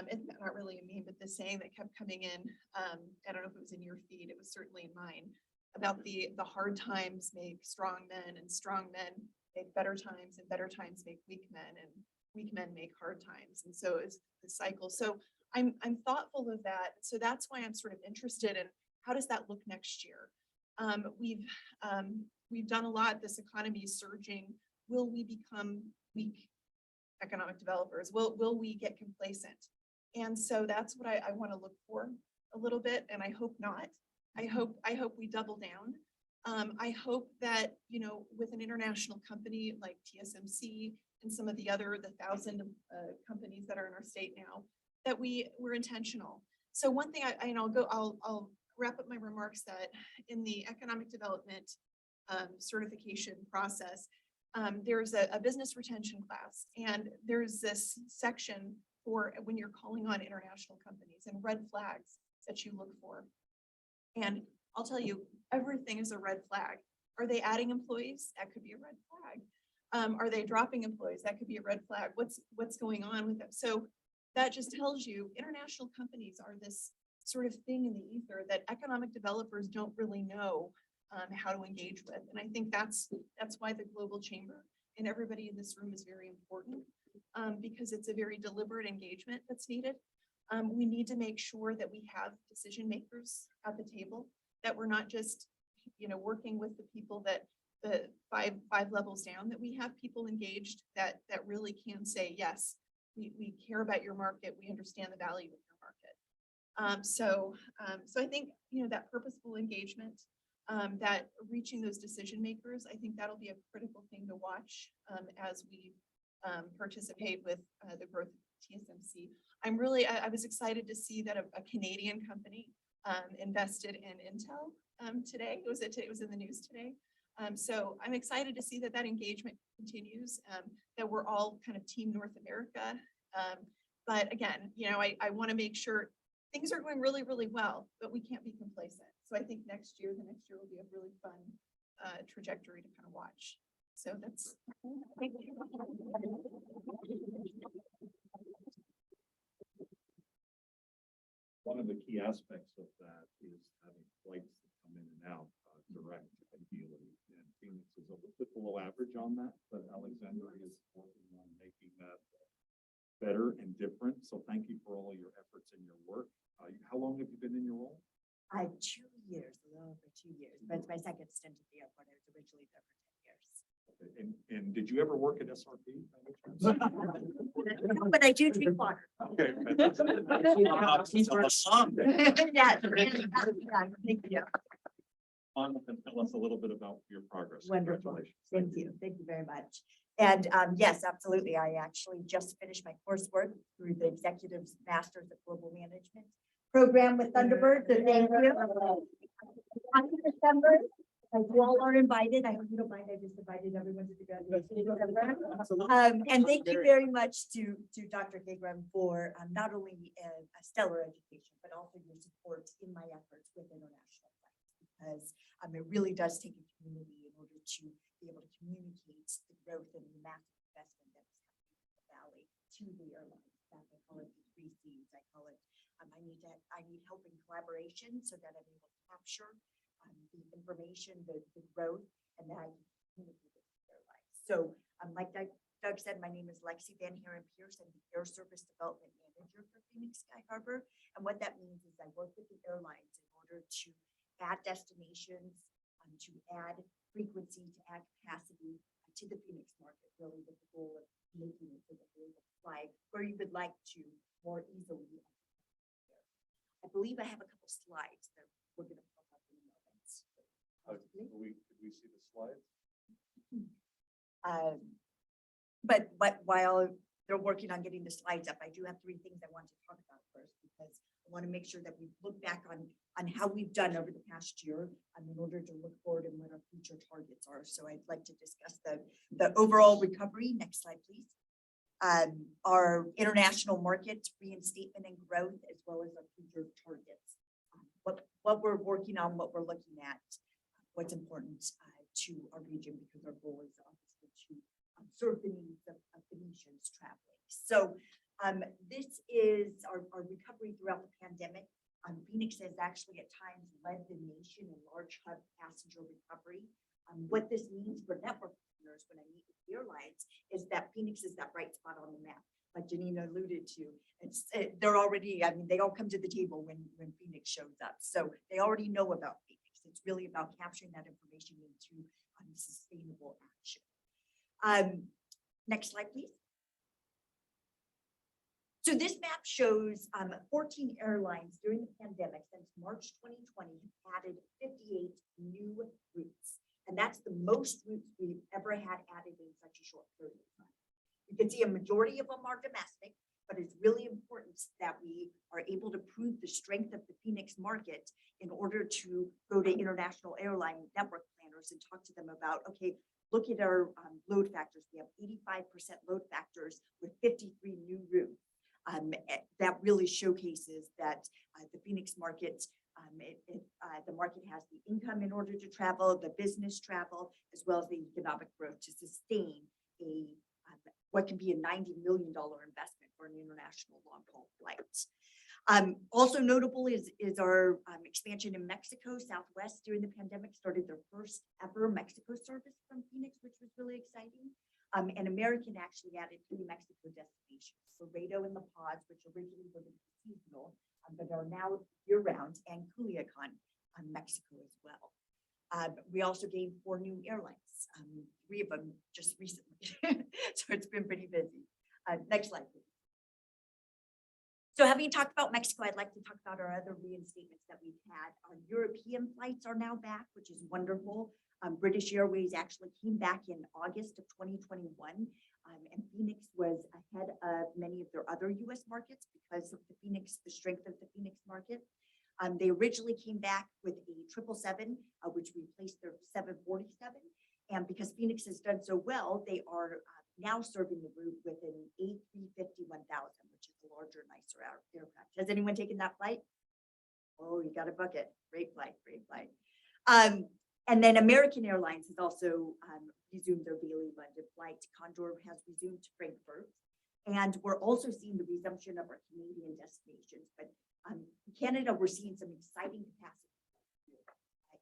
it's not really a meme, but the saying that kept coming in, I don't know if it was in your feed, it was certainly in mine, about the hard times make strong men, and strong men make better times, and better times make weak men, and weak men make hard times. And so it's the cycle. So I'm thoughtful of that. So that's why I'm sort of interested in, how does that look next year? We've done a lot. This economy is surging. Will we become weak economic developers? Will we get complacent? And so that's what I want to look for a little bit. And I hope not. I hope we double down. I hope that, you know, with an international company like TSMC and some of the 1,000 companies that are in our state now, that we're intentional. So one thing I'll wrap up my remarks that in the economic development certification process, there's a business retention class, and there's this section for when you're calling on international companies and red flags that you look for. And I'll tell you, everything is a red flag. Are they adding employees? That could be a red flag. Are they dropping employees? That could be a red flag. What's going on with them? So that just tells you international companies are this sort of thing in the ether that economic developers don't really know how to engage with. And I think that's why the Global Chamber and everybody in this room is very important, because it's a very deliberate engagement that's needed. We need to make sure that we have decision makers at the table, that we're not just, you know, working with the people that the five levels down, that we have people engaged that really can say, yes, we care about your market. We understand the value of your market. So I think, you know, that purposeful engagement, that reaching those decision makers, I think that'll be a critical thing to watch as we participate with the growth TSMC. I'm really, I was excited to see that a Canadian company invested in Intel today. It was in the news today. So I'm excited to see that that engagement continues, that we're all kind of Team North America. But again, you know, I want to make sure things are going really, really well, but we can't be complacent. So I think the next year will be a really fun trajectory to kind of watch. So that's. One of the key aspects of that is having flights that come in and out direct ideally. And Phoenix is a little bit below average on that, but Alexandria is working on making that better and different. So thank you for all your efforts and your work. How long have you been in your role? 2 years, a little over 2 years, but it's my second stint at the airport. I was originally there for 10 years. Okay. And did you ever work at SRP? But I do drink water. Okay. Yeah, thank you. Tell us a little bit about your progress. Wonderful. Congratulations. Thank you very much. And yes, absolutely. I actually just finished my coursework through the Executive's Masters of Global Management program with Thunderbird. So thank you. Happy December. You all are invited. I hope you don't mind. I just invited everyone to the graduation. And thank you very much to Dr. Khagram for not only a stellar education, but also your support in my efforts with international flights, because it really does take a community in order to be able to communicate the growth and the massive investment that is happening in the valley to the airlines. I call it the 3 Cs. I call it, I need help in collaboration so that I'm able to capture the information, the growth, and then I can communicate with the airlines. So like Doug said, my name is Lexi Van Haren Pierce. I'm the Air Service Development Manager for Phoenix Sky Harbor. And what that means is I work with the airlines in order to add destinations, to add frequency, to add capacity to the Phoenix market, really with the goal of making it so that we're able to fly where you would like to more easily. I believe I have a couple slides that we're going to put up in a moment. Could we see the slides? But while they're working on getting the slides up, I do have 3 things I want to talk about first, because I want to make sure that we look back on how we've done over the past year in order to look forward and what our future targets are. So I'd like to discuss the overall recovery. Next slide, please. Our international market reinstatement and growth, as well as our future targets. What we're working on, what we're looking at, what's important to our region, because our goal is obviously to serve the needs of Phoenicians traveling. So this is our recovery throughout the pandemic. Phoenix has actually at times led the nation in large hub passenger recovery. What this means for network partners when I meet with the airlines is that Phoenix is that bright spot on the map. Like Jeanine alluded to, they're already, they all come to the table when Phoenix shows up. So they already know about Phoenix. It's really about capturing that information into sustainable action. Next slide, please. So this map shows 14 airlines during the pandemic since March 2020 have added 58 new routes. And that's the most routes we've ever had added in such a short period of time. You can see a majority of them are domestic, but it's really important that we are able to prove the strength of the Phoenix market in order to go to international airline network planners and talk to them about, okay, look at our load factors. We have 85% load factors with 53 new routes. That really showcases that the Phoenix market, the market has the income in order to travel, the business travel, as well as the economic growth to sustain what can be a $90 million investment for an international long-haul flight. Also notable is our expansion in Mexico. Southwest during the pandemic started their first ever Mexico service from Phoenix, which was really exciting. And American actually added 3 Mexico destinations, Laredo and La Paz, which originally were seasonal, but are now year-round, and Culiacan, Mexico as well. We also gained 4 new airlines, 3 of them just recently. So it's been pretty busy. Next slide, please. So having talked about Mexico, I'd like to talk about our other reinstatements that we've had. Our European flights are now back, which is wonderful. British Airways actually came back in August of 2021. And Phoenix was ahead of many of their other US markets because of the strength of the Phoenix market. They originally came back with a 777, which replaced their 747. And because Phoenix has done so well, they are now serving the route with an A350-1000, which is a larger, nicer aircraft. Has anyone taken that flight? Oh, you got a bucket. Great flight, great flight. And then American Airlines has also resumed their daily London flight. Condor has resumed to Frankfurt. And we're also seeing the resumption of our Canadian destinations. But Canada, we're seeing some exciting capacity.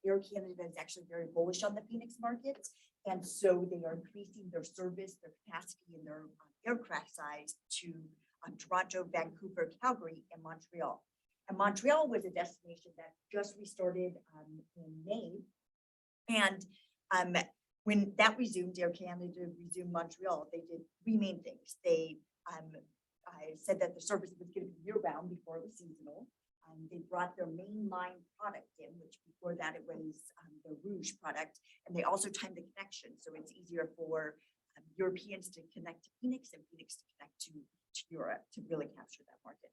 Air Canada is actually very bullish on the Phoenix market. And so they are increasing their service, their capacity, and their aircraft size to Toronto, Vancouver, Calgary, and Montreal. And Montreal was a destination that just restarted in May. And when that resumed, Air Canada resumed Montreal, they did three main things. They said that the service was going to be year-round before it was seasonal. They brought their mainline product in, which before that it was the Rouge product. And they also timed the connection. So it's easier for Europeans to connect to Phoenix and Phoenix to connect to Europe to really capture that market.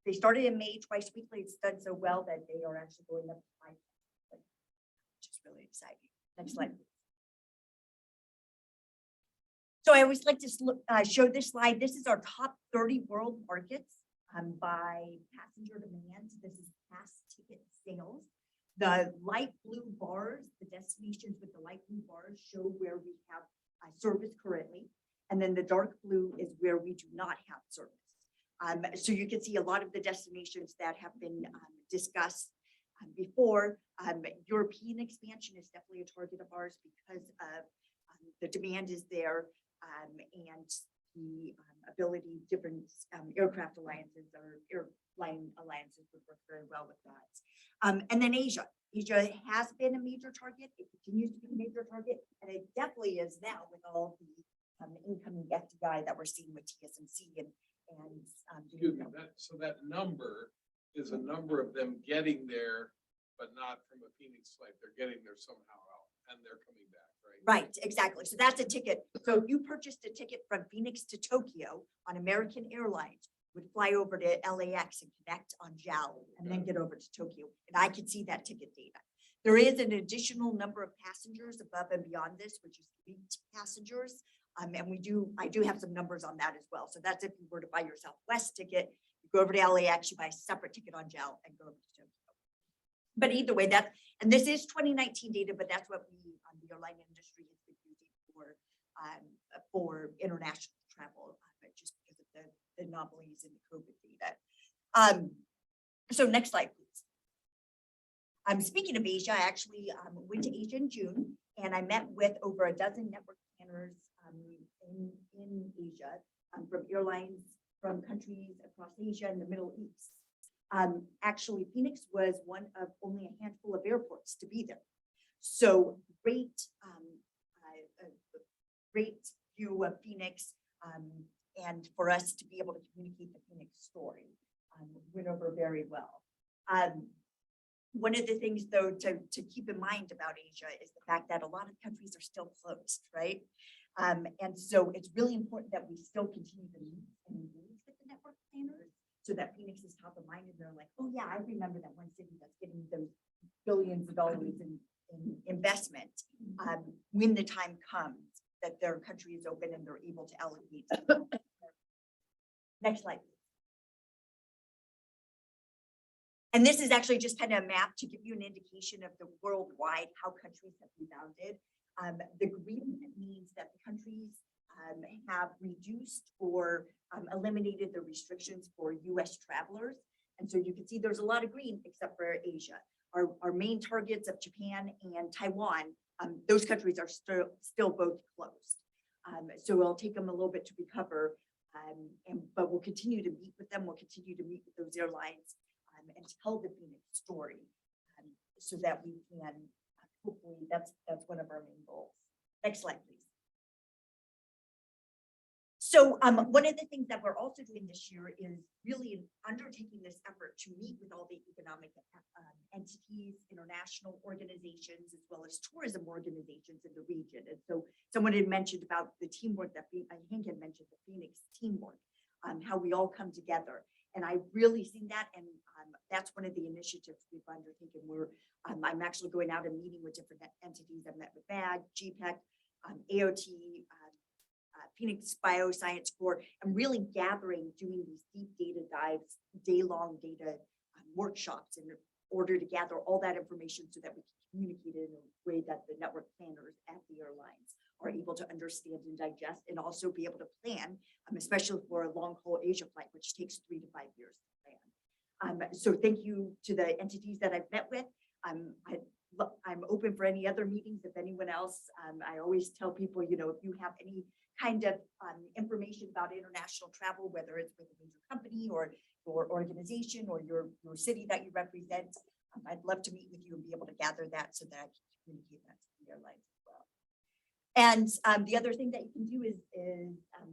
They started in May twice weekly. It's done so well that they are actually going up to 5 times, which is really exciting. Next slide. So I always like to show this slide. This is our top 30 world markets by passenger demand. This is past ticket sales. The light blue bars, the destinations with the light blue bars show where we have service currently. And then the dark blue is where we do not have service. So you can see a lot of the destinations that have been discussed before. European expansion is definitely a target of ours because of the demand is there and the ability, different aircraft alliances or airline alliances would work very well with that. And then Asia. Asia has been a major target. It continues to be a major target. And it definitely is now with all the incoming FDI that we're seeing with TSMC and Excuse me, so that number is a number of them getting there, but not from a Phoenix flight. They're getting there somehow else and they're coming back, right? Right, exactly. So that's a ticket. So if you purchased a ticket from Phoenix to Tokyo on American Airlines, would fly over to LAX and connect on JAL and then get over to Tokyo. And I could see that ticket data. There is an additional number of passengers above and beyond this, which is 8 passengers. And I do have some numbers on that as well. So that's if you were to buy your Southwest ticket, you go over to LAX, you buy a separate ticket on JAL and go over to Tokyo. But either way, and this is 2019 data, but that's what the airline industry has been using for international travel, just because of the anomalies in the COVID data. So next slide, please. Speaking of Asia, I actually went to Asia in June, and I met with over a dozen network planners in Asia from airlines from countries across Asia and the Middle East. Actually, Phoenix was one of only a handful of airports to be there. So great view of Phoenix, and for us to be able to communicate the Phoenix story went over very well. One of the things, though, to keep in mind about Asia is the fact that a lot of countries are still closed, right? And so it's really important that we still continue to meet and engage with the network planners so that Phoenix is top of mind and they're like, oh yeah, I remember that one city that's getting those billions of dollars in investment when the time comes that their country is open and they're able to allocate. Next slide. And this is actually just kind of a map to give you an indication of the worldwide, how countries have rebounded. The green means that the countries have reduced or eliminated the restrictions for US travelers. And so you can see there's a lot of green except for Asia. Our main targets of Japan and Taiwan, those countries are still both closed. So it'll take them a little bit to recover, but we'll continue to meet with them. We'll continue to meet with those airlines and tell the Phoenix story so that we can, hopefully that's one of our main goals. Next slide, please. So one of the things that we're also doing this year is really undertaking this effort to meet with all the economic entities, international organizations, as well as tourism organizations in the region. And so someone had mentioned about the teamwork that I think had mentioned the Phoenix teamwork, how we all come together. And I've really seen that. And that's one of the initiatives we've undertaken where I'm actually going out and meeting with different entities. I've met with BAG, GPEC, AOT, Phoenix Bioscience Corps, and really gathering, doing these deep data dives, day-long data workshops in order to gather all that information so that we can communicate it in a way that the network planners at the airlines are able to understand and digest, and also be able to plan, especially for a long-haul Asia flight, which takes 3 to 5 years to plan. So thank you to the entities that I've met with. I'm open for any other meetings. If anyone else, I always tell people, you know, if you have any kind of information about international travel, whether it's with a major company or your organization or your city that you represent, I'd love to meet with you and be able to gather that so that I can communicate that to the airlines as well. And the other thing that you can do is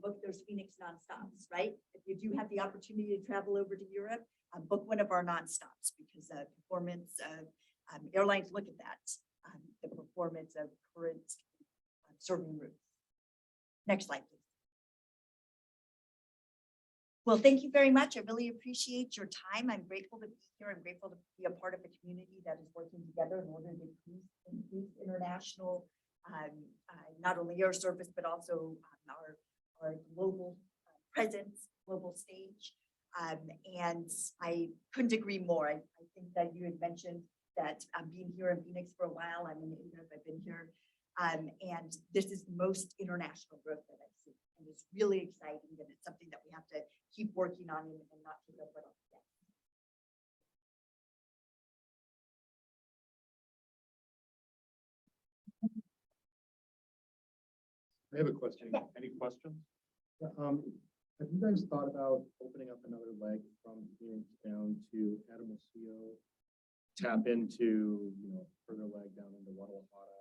book those Phoenix nonstops, right? If you do have the opportunity to travel over to Europe, book one of our nonstops, because performance of airlines look at that, the performance of current serving routes. Next slide, please. Well, thank you very much. I really appreciate your time. I'm grateful to be here. I'm grateful to be a part of a community that is working together in order to increase international, not only air service, but also our global presence, global stage. And I couldn't agree more. I think that you had mentioned that I'm being here in Phoenix for a while. I'm in England, I've been here. And this is the most international growth that I've seen. And it's really exciting, and it's something that we have to keep working on and not take our foot off the gas. I have a question. Any questions? Have you guys thought about opening up another leg from Phoenix down to Adamasio, tap into, you know, further leg down into Guadalajara?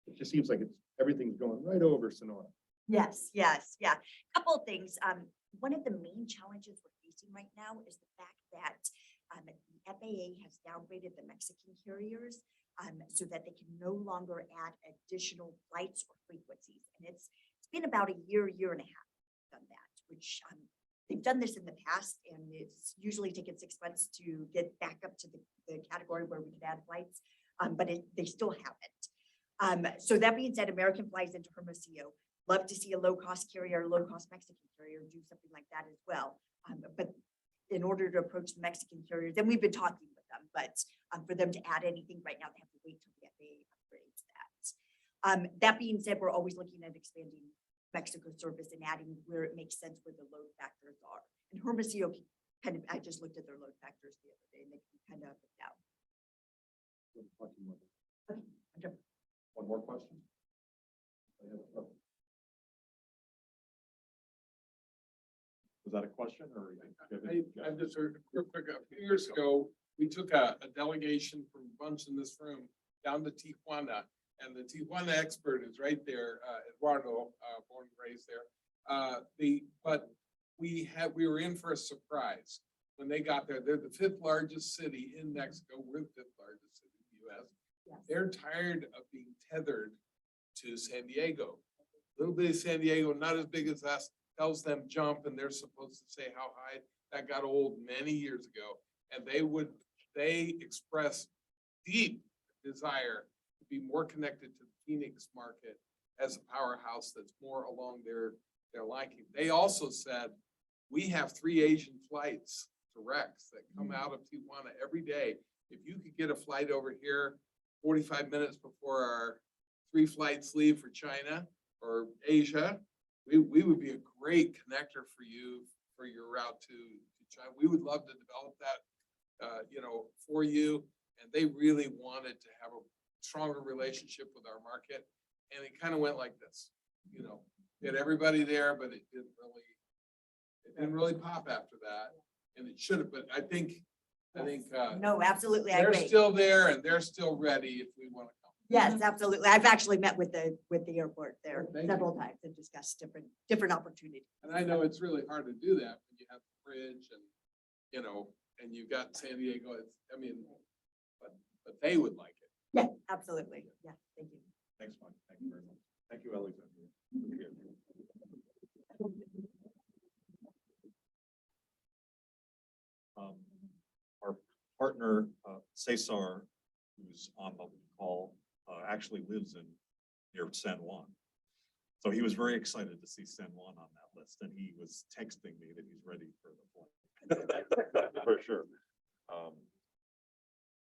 It just seems like everything's going right over Sonora. Yes, yes, yeah. Couple of things. One of the main challenges we're facing right now is the fact that the FAA has downgraded the Mexican carriers so that they can no longer add additional flights or frequencies. And it's been about a year and a half done that, which they've done this in the past, and it's usually taken 6 months to get back up to the category where we can add flights, but they still haven't. So that being said, American flies into Hermosillo. Love to see a low-cost carrier, low-cost Mexican carrier do something like that as well. But in order to approach the Mexican carriers, and we've been talking with them, but for them to add anything right now, they have to wait till the FAA upgrades that. That being said, we're always looking at expanding Mexico service and adding where it makes sense where the load factors are. And Hermosillo kind of, I just looked at their load factors the other day, and they can kind of up and down. Okay. One more question? Was that a question or? I'm just real quick. A few years ago, we took a delegation from a bunch in this room down to Tijuana, and the Tijuana expert is right there, Eduardo, born and raised there. But we were in for a surprise when they got there. They're the 5th largest city in Mexico. We're the 5th largest city in the US. Yes. They're tired of being tethered to San Diego. Little bit of San Diego, not as big as us, tells them jump, and they're supposed to say how high. That got old many years ago, and they express deep desire to be more connected to the Phoenix market as a powerhouse that's more along their liking. They also said, we have 3 Asian flights to Rex that come out of Tijuana every day. If you could get a flight over here 45 minutes before our 3 flights leave for China or Asia, we would be a great connector for you for your route to China. We would love to develop that, for you. And they really wanted to have a stronger relationship with our market. And it kind of went like this, get everybody there, but it didn't really pop after that. And it should have, but I think, No, absolutely. I they're agree. still there and they're still ready if we want to come. Yes, absolutely. I've actually met with the airport there Oh, thank several times and discussed different opportunities. And I know it's really hard to do that when you have the bridge and, and you've got San Diego, but they would like it. Yeah, absolutely. Yeah, thank you. Thanks, Mike. Thank you very much. Thank you, Alexandria. Our partner, Cesar, who's on the call, actually lives near San Juan. So he was very excited to see San Juan on that list, and he was texting me that he's ready for the flight. For sure.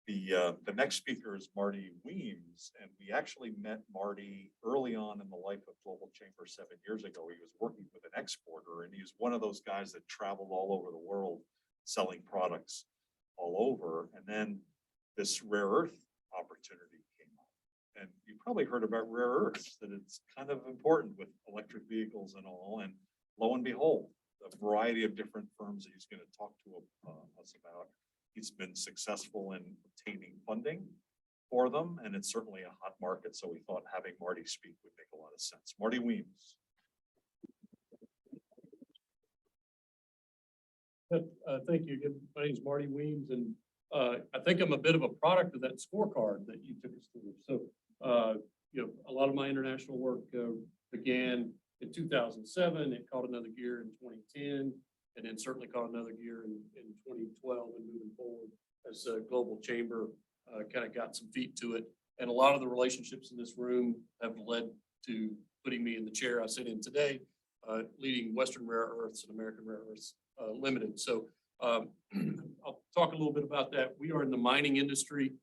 The next speaker is Marty Weems, and we actually met Marty early on in the life of Global Chamber 7 years ago. He was working with an exporter, and he was one of those guys that traveled all over the world selling products all over. And then this rare earth opportunity came up. And you probably heard about rare earths, that it's kind of important with electric vehicles and all. And lo and behold, a variety of different firms that he's going to talk to us about. He's been successful in obtaining funding for them, and it's certainly a hot market. So we thought having Marty speak would make a lot of sense. Marty Weems. Thank you. Again, my name is Marty Weems, and I think I'm a bit of a product of that scorecard that you took us through. So, a lot of my international work began in 2007. It caught another gear in 2010, and then certainly caught another gear in 2012 and moving forward as a global chamber kind of got some feet to it. And a lot of the relationships in this room have led to putting me in the chair I sit in today, leading Western Rare Earths and American Rare Earths Limited. So I'll talk a little bit about that. We are in the mining industry.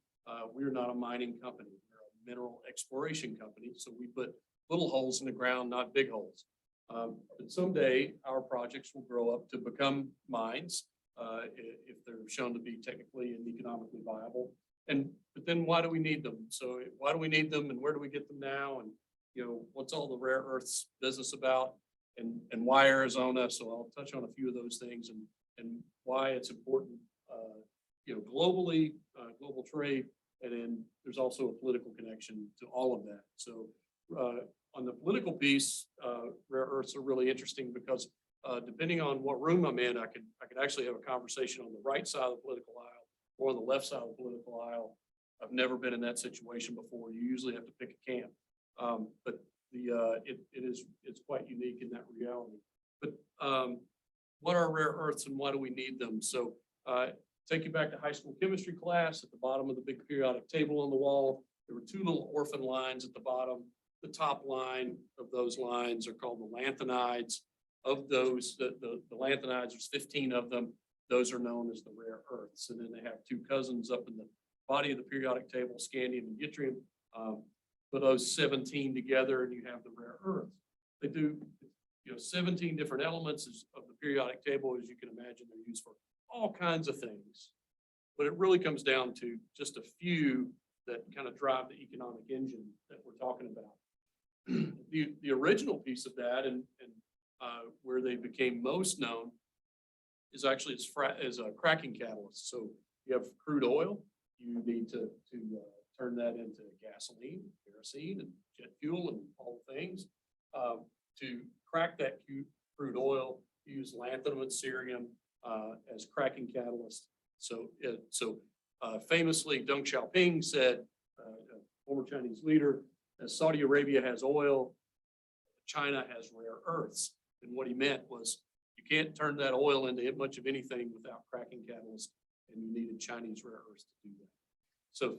We are not a mining company. We're a mineral exploration company. So we put little holes in the ground, not big holes. But someday our projects will grow up to become mines if they're shown to be technically and economically viable. But then why do we need them? So why do we need them, and where do we get them now? And what's all the rare earths business about? And why Arizona? So I'll touch on a few of those things and why it's important, globally, global trade, and then there's also a political connection to all of that. So on the political piece, rare earths are really interesting because depending on what room I'm in, I could actually have a conversation on the right side of the political aisle or on the left side of the political aisle. I've never been in that situation before. You usually have to pick a camp, but it's quite unique in that reality. But what are rare earths and why do we need them? So take you back to high school chemistry class. At the bottom of the big periodic table on the wall, there were two little orphan lines at the bottom. The top line of those lines are called the lanthanides. Of those, the lanthanides, there's 15 of them. Those are known as the rare earths. And then they have two cousins up in the body of the periodic table, scandium and yttrium. Put those 17 together and you have the rare earths. They do 17 different elements of the periodic table. As you can imagine, they're used for all kinds of things. But it really comes down to just a few that kind of drive the economic engine that we're talking about. The original piece of that and where they became most known is actually as a cracking catalyst. So you have crude oil, you need to turn that into gasoline, kerosene, and jet fuel and all the things. To crack that crude oil, you use lanthanum and cerium as cracking catalyst. So famously, Deng Xiaoping said, former Chinese leader, as Saudi Arabia has oil, China has rare earths. And what he meant was you can't turn that oil into much of anything without cracking catalyst, and you needed Chinese rare earths to do that. So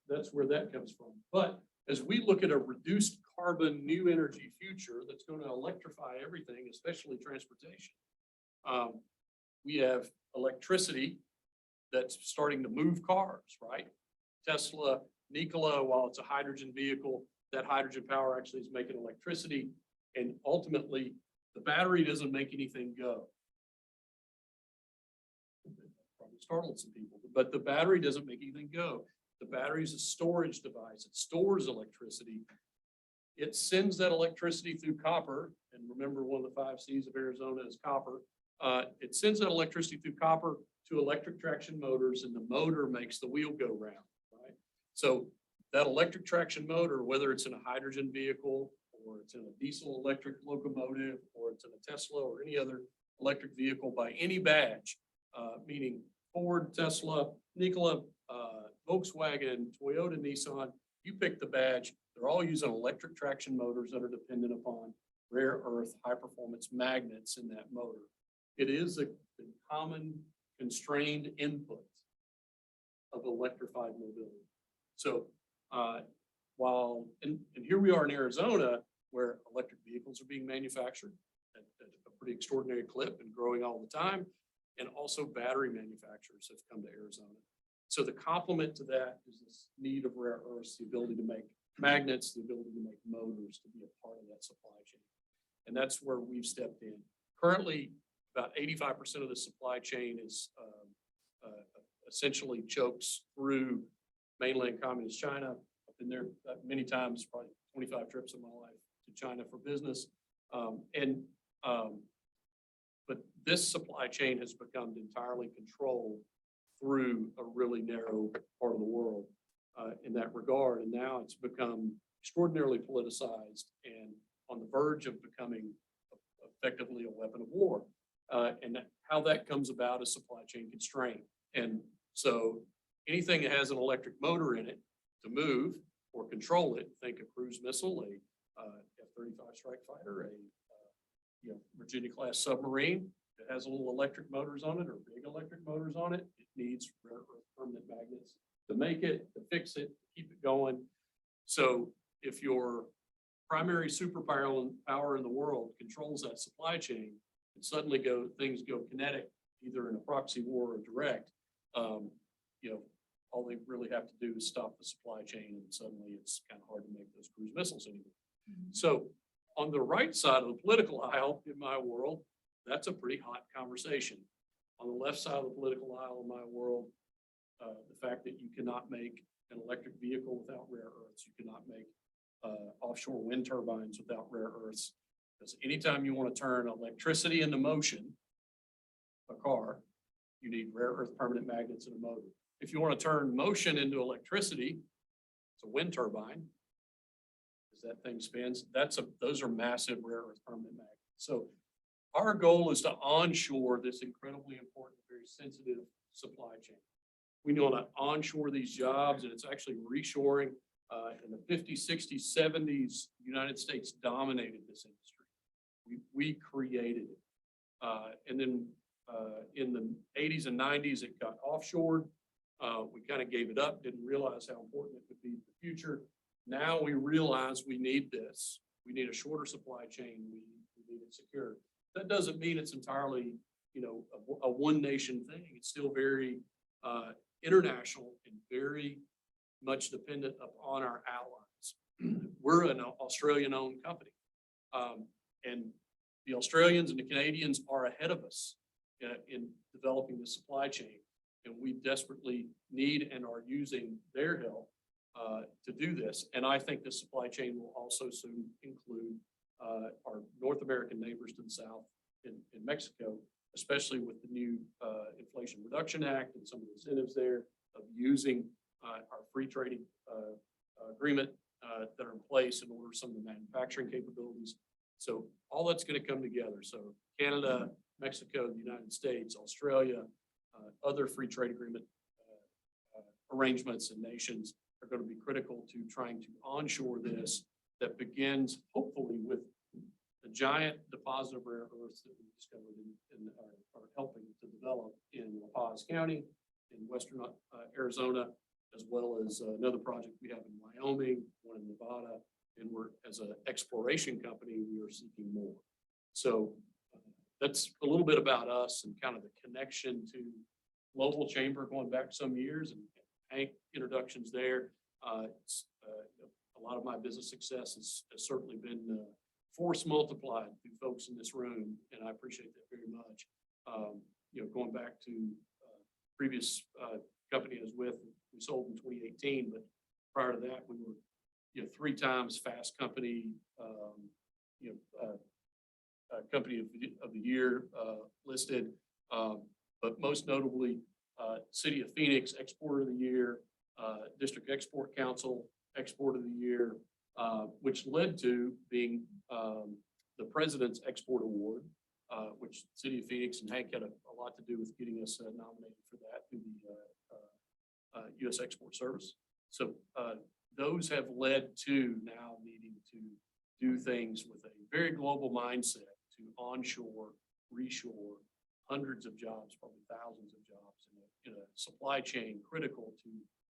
that's where that comes from. But as we look at a reduced carbon new energy future that's going to electrify everything, especially transportation, we have electricity that's starting to move cars, right? Tesla, Nikola, while it's a hydrogen vehicle, that hydrogen power actually is making electricity, and ultimately the battery doesn't make anything go. Probably startled some people, but the battery doesn't make anything go. The battery is a storage device. It stores electricity. It sends that electricity through copper, and remember one of the 5 C's of Arizona is copper. It sends that electricity through copper to electric traction motors, and the motor makes the wheel go round, right? So that electric traction motor, whether it's in a hydrogen vehicle or it's in a diesel electric locomotive, or it's in a Tesla or any other electric vehicle by any badge, meaning Ford, Tesla, Nikola, Volkswagen, Toyota, Nissan, you pick the badge, they're all using electric traction motors that are dependent upon rare earth high performance magnets in that motor. It is a common constrained input of electrified mobility. So while, and here we are in Arizona, where electric vehicles are being manufactured at a pretty extraordinary clip and growing all the time. And also battery manufacturers have come to Arizona. So the complement to that is this need of rare earths, the ability to make magnets, the ability to make motors, to be a part of that supply chain. And that's where we've stepped in. Currently, about 85% of the supply chain is essentially chokes through mainland communist China. I've been there many times, probably 25 trips in my life to China for business. But this supply chain has become entirely controlled through a really narrow part of the world in that regard. And now it's become extraordinarily politicized and on the verge of becoming effectively a weapon of war. And how that comes about is supply chain constraint. And so anything that has an electric motor in it to move or control it, think a cruise missile, a F-35 strike fighter, a Virginia class submarine that has a little electric motors on it or big electric motors on it, it needs rare earth permanent magnets to make it, to fix it, to keep it going. So if your primary superpower in the world controls that supply chain, and suddenly things go kinetic, either in a proxy war or direct, all they really have to do is stop the supply chain, and suddenly it's kind of hard to make those cruise missiles anymore. So on the right side of the political aisle in my world, that's a pretty hot conversation. On the left side of the political aisle in my world, the fact that you cannot make an electric vehicle without rare earths, you cannot make offshore wind turbines without rare earths. Because anytime you want to turn electricity into motion, a car, you need rare earth permanent magnets in a motor. If you want to turn motion into electricity, it's a wind turbine. As that thing spins, those are massive rare earth permanent magnets. So our goal is to onshore this incredibly important, very sensitive supply chain. We want to onshore these jobs, and it's actually reshoring. In the 50s, 60s, 70s, the United States dominated this industry. We created it. And then in the 80s and 90s, it got offshored. We kind of gave it up, didn't realize how important it would be in the future. Now we realize we need this. We need a shorter supply chain. We need it secure. That doesn't mean it's entirely, a one nation thing. It's still very international and very much dependent upon our allies. We're an Australian-owned company. And the Australians and the Canadians are ahead of us in developing the supply chain. And we desperately need and are using their help to do this. And I think the supply chain will also soon include our North American neighbors to the south in Mexico, especially with the new Inflation Reduction Act and some of the incentives there of using our free trading agreement that are in place in order some of the manufacturing capabilities. So all that's going to come together. So Canada, Mexico, the United States, Australia, other free trade agreement arrangements and nations are going to be critical to trying to onshore this, that begins hopefully with the giant deposit of rare earths that we discovered and are helping to develop in La Paz County, in western Arizona, as well as another project we have in Wyoming, one in Nevada, and we're, as an exploration company, we are seeking more. So that's a little bit about us and kind of the connection to Global Chamber going back some years, and Hank introductions there. A lot of my business success has certainly been force multiplied through folks in this room, and I appreciate that very much. Going back to previous company I was with, we sold in 2018, but prior to that, we were 3 times Fast Company, Company of the Year listed, but most notably, City of Phoenix Exporter of the Year, District Export Council, Export of the Year, which led to being the President's Export Award, which City of Phoenix and Hank had a lot to do with getting us nominated for that through the U.S. Export Service. So those have led to now needing to do things with a very global mindset to onshore, reshore hundreds of jobs, probably thousands of jobs in a supply chain critical to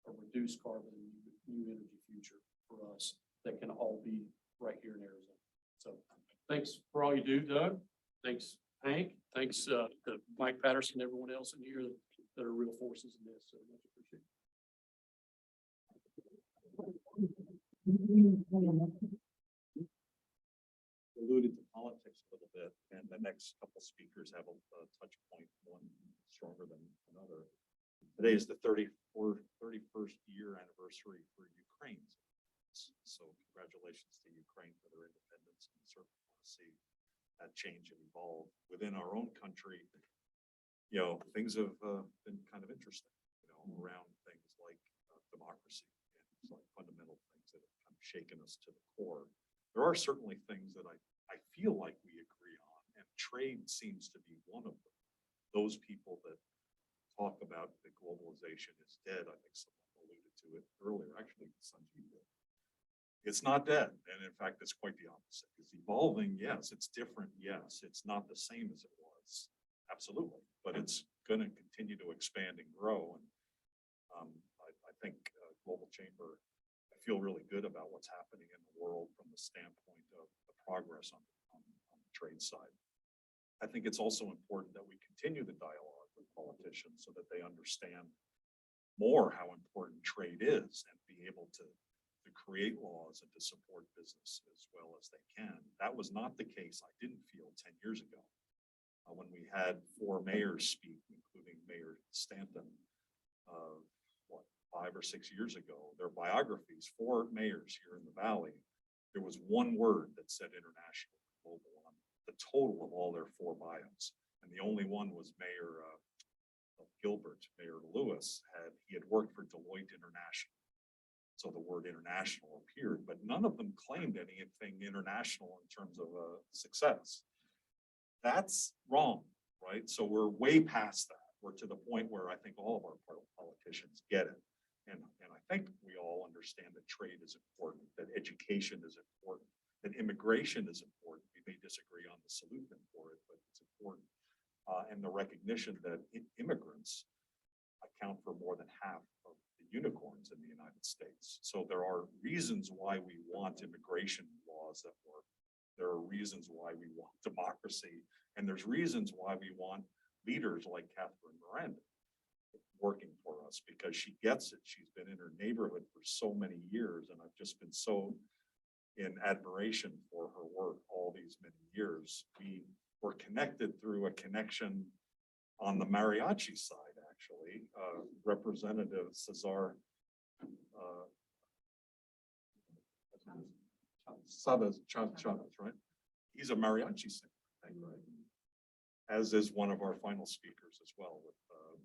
a reduced carbon new energy future for us that can all be right here in Arizona. So thanks for all you do, Doug. Thanks, Hank. Thanks to Mike Patterson, everyone else in here that are real forces in this. So much appreciated. Alluded to politics a little bit, and the next couple speakers have a touch point, one stronger than another. Today is the 31st year anniversary for Ukraine's. So congratulations to Ukraine for their independence, and certainly want to see that change and evolve within our own country. You know, things have been kind of interesting, you know, around things like democracy and like fundamental things that have kind of shaken us to the core. There are certainly things that I feel like we agree on, and trade seems to be one of them. Those people that talk about that globalization is dead, I think someone alluded to it earlier, actually Sanjeev did. It's not dead, and in fact, it's quite the opposite. It's evolving, yes. It's different, yes. It's not the same as it was, absolutely, but it's going to continue to expand and grow. And I think Global Chamber, I feel really good about what's happening in the world from the standpoint of the progress on the trade side. I think it's also important that we continue the dialogue with politicians so that they understand more how important trade is and be able to create laws and to support business as well as they can. That was not the case, I didn't feel 10 years ago when we had 4 mayors speak, including Mayor Stanton, 5 or 6 years ago. Their biographies, 4 mayors here in the Valley, there was one word that said international, global on the total of all their 4 bios. And the only one was Mayor Gilbert, Mayor Lewis, he had worked for Deloitte International. So the word international appeared, but none of them claimed anything international in terms of success. That's wrong, right? So we're way past that. We're to the point where I think all of our politicians get it. And I think we all understand that trade is important, that education is important, that immigration is important. We may disagree on the solution for it, but it's important. And the recognition that immigrants account for more than half of the unicorns in the United States. So there are reasons why we want immigration laws that work. There are reasons why we want democracy. And there's reasons why we want leaders like Catherine Miranda working for us, because she gets it. She's been in her neighborhood for so many years, and I've just been so in admiration for her work all these many years. We were connected through a connection on the mariachi side, actually. Representative Cesar Chavez, right? He's a mariachi singer, I think, right? As is one of our final speakers as well, with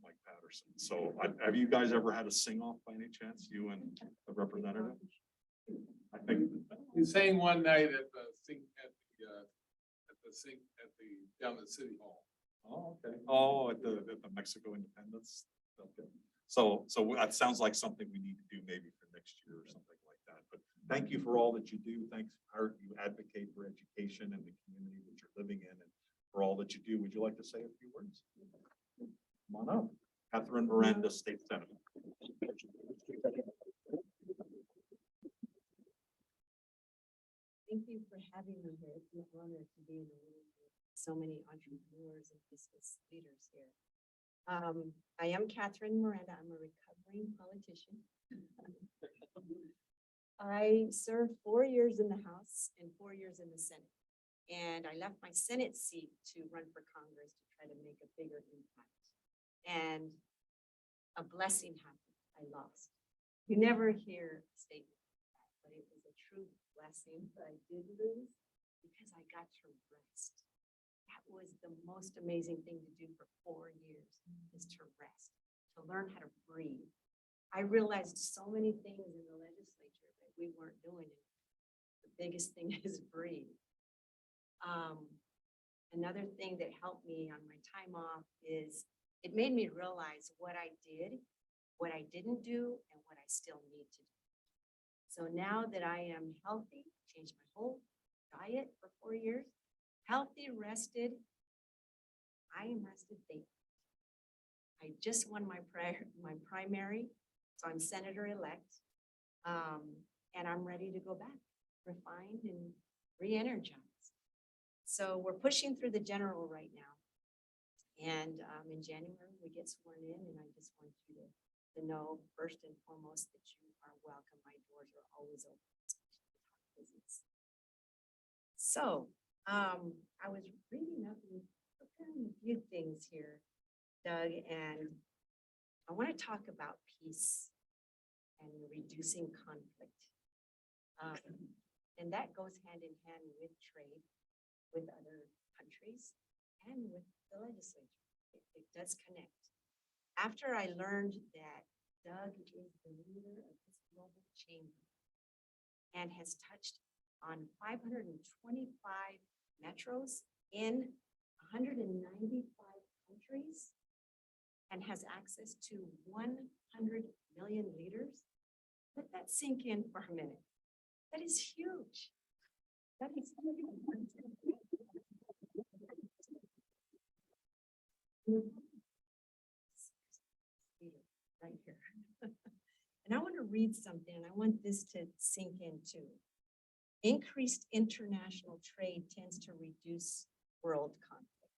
Mike Patterson. So have you guys ever had a sing-off by any chance, you and the representative? I think We sang one night at down at City Hall. Oh, okay. Oh, at the Mexico Independence. Okay. So that sounds like something we need to do maybe for next year or something like that. But thank you for all that you do. Thanks for how you advocate for education and the community that you're living in, and for all that you do. Would you like to say a few words? Come on up. Catherine Miranda, State Senator. Thank you for having me here. It's an honor to be in the room with so many entrepreneurs and business leaders here. I am Catherine Miranda. I'm a recovering politician. I served 4 years in the House and 4 years in the Senate. And I left my Senate seat to run for Congress to try to make a bigger impact. And a blessing happened. I lost. You never hear a statement like that, but it was a true blessing that I did lose because I got to rest. That was the most amazing thing to do for 4 years, is to rest, to learn how to breathe. I realized so many things in the legislature that we weren't doing it. The biggest thing is breathe. Another thing that helped me on my time off is it made me realize what I did, what I didn't do, and what I still need to do. So now that I am healthy, changed my whole diet for 4 years, healthy, rested, I am rested daily. I just won my primary, so I'm senator-elect. And I'm ready to go back, refined and re-energized. So we're pushing through the general right now. And in January, we get sworn in, and I just want you to know, first and foremost, that you are welcome. My doors are always open, especially with hot visits. So I was reading up and preparing a few things here, Doug, and I want to talk about peace and reducing conflict. And that goes hand in hand with trade with other countries and with the legislature. It does connect. After I learned that Doug is the leader of this global chamber and has touched on 525 metros in 195 countries and has access to 100 million liters, let that sink in for a minute. That is huge. That is right here. And I want to read something, and I want this to sink in too. Increased international trade tends to reduce world conflict.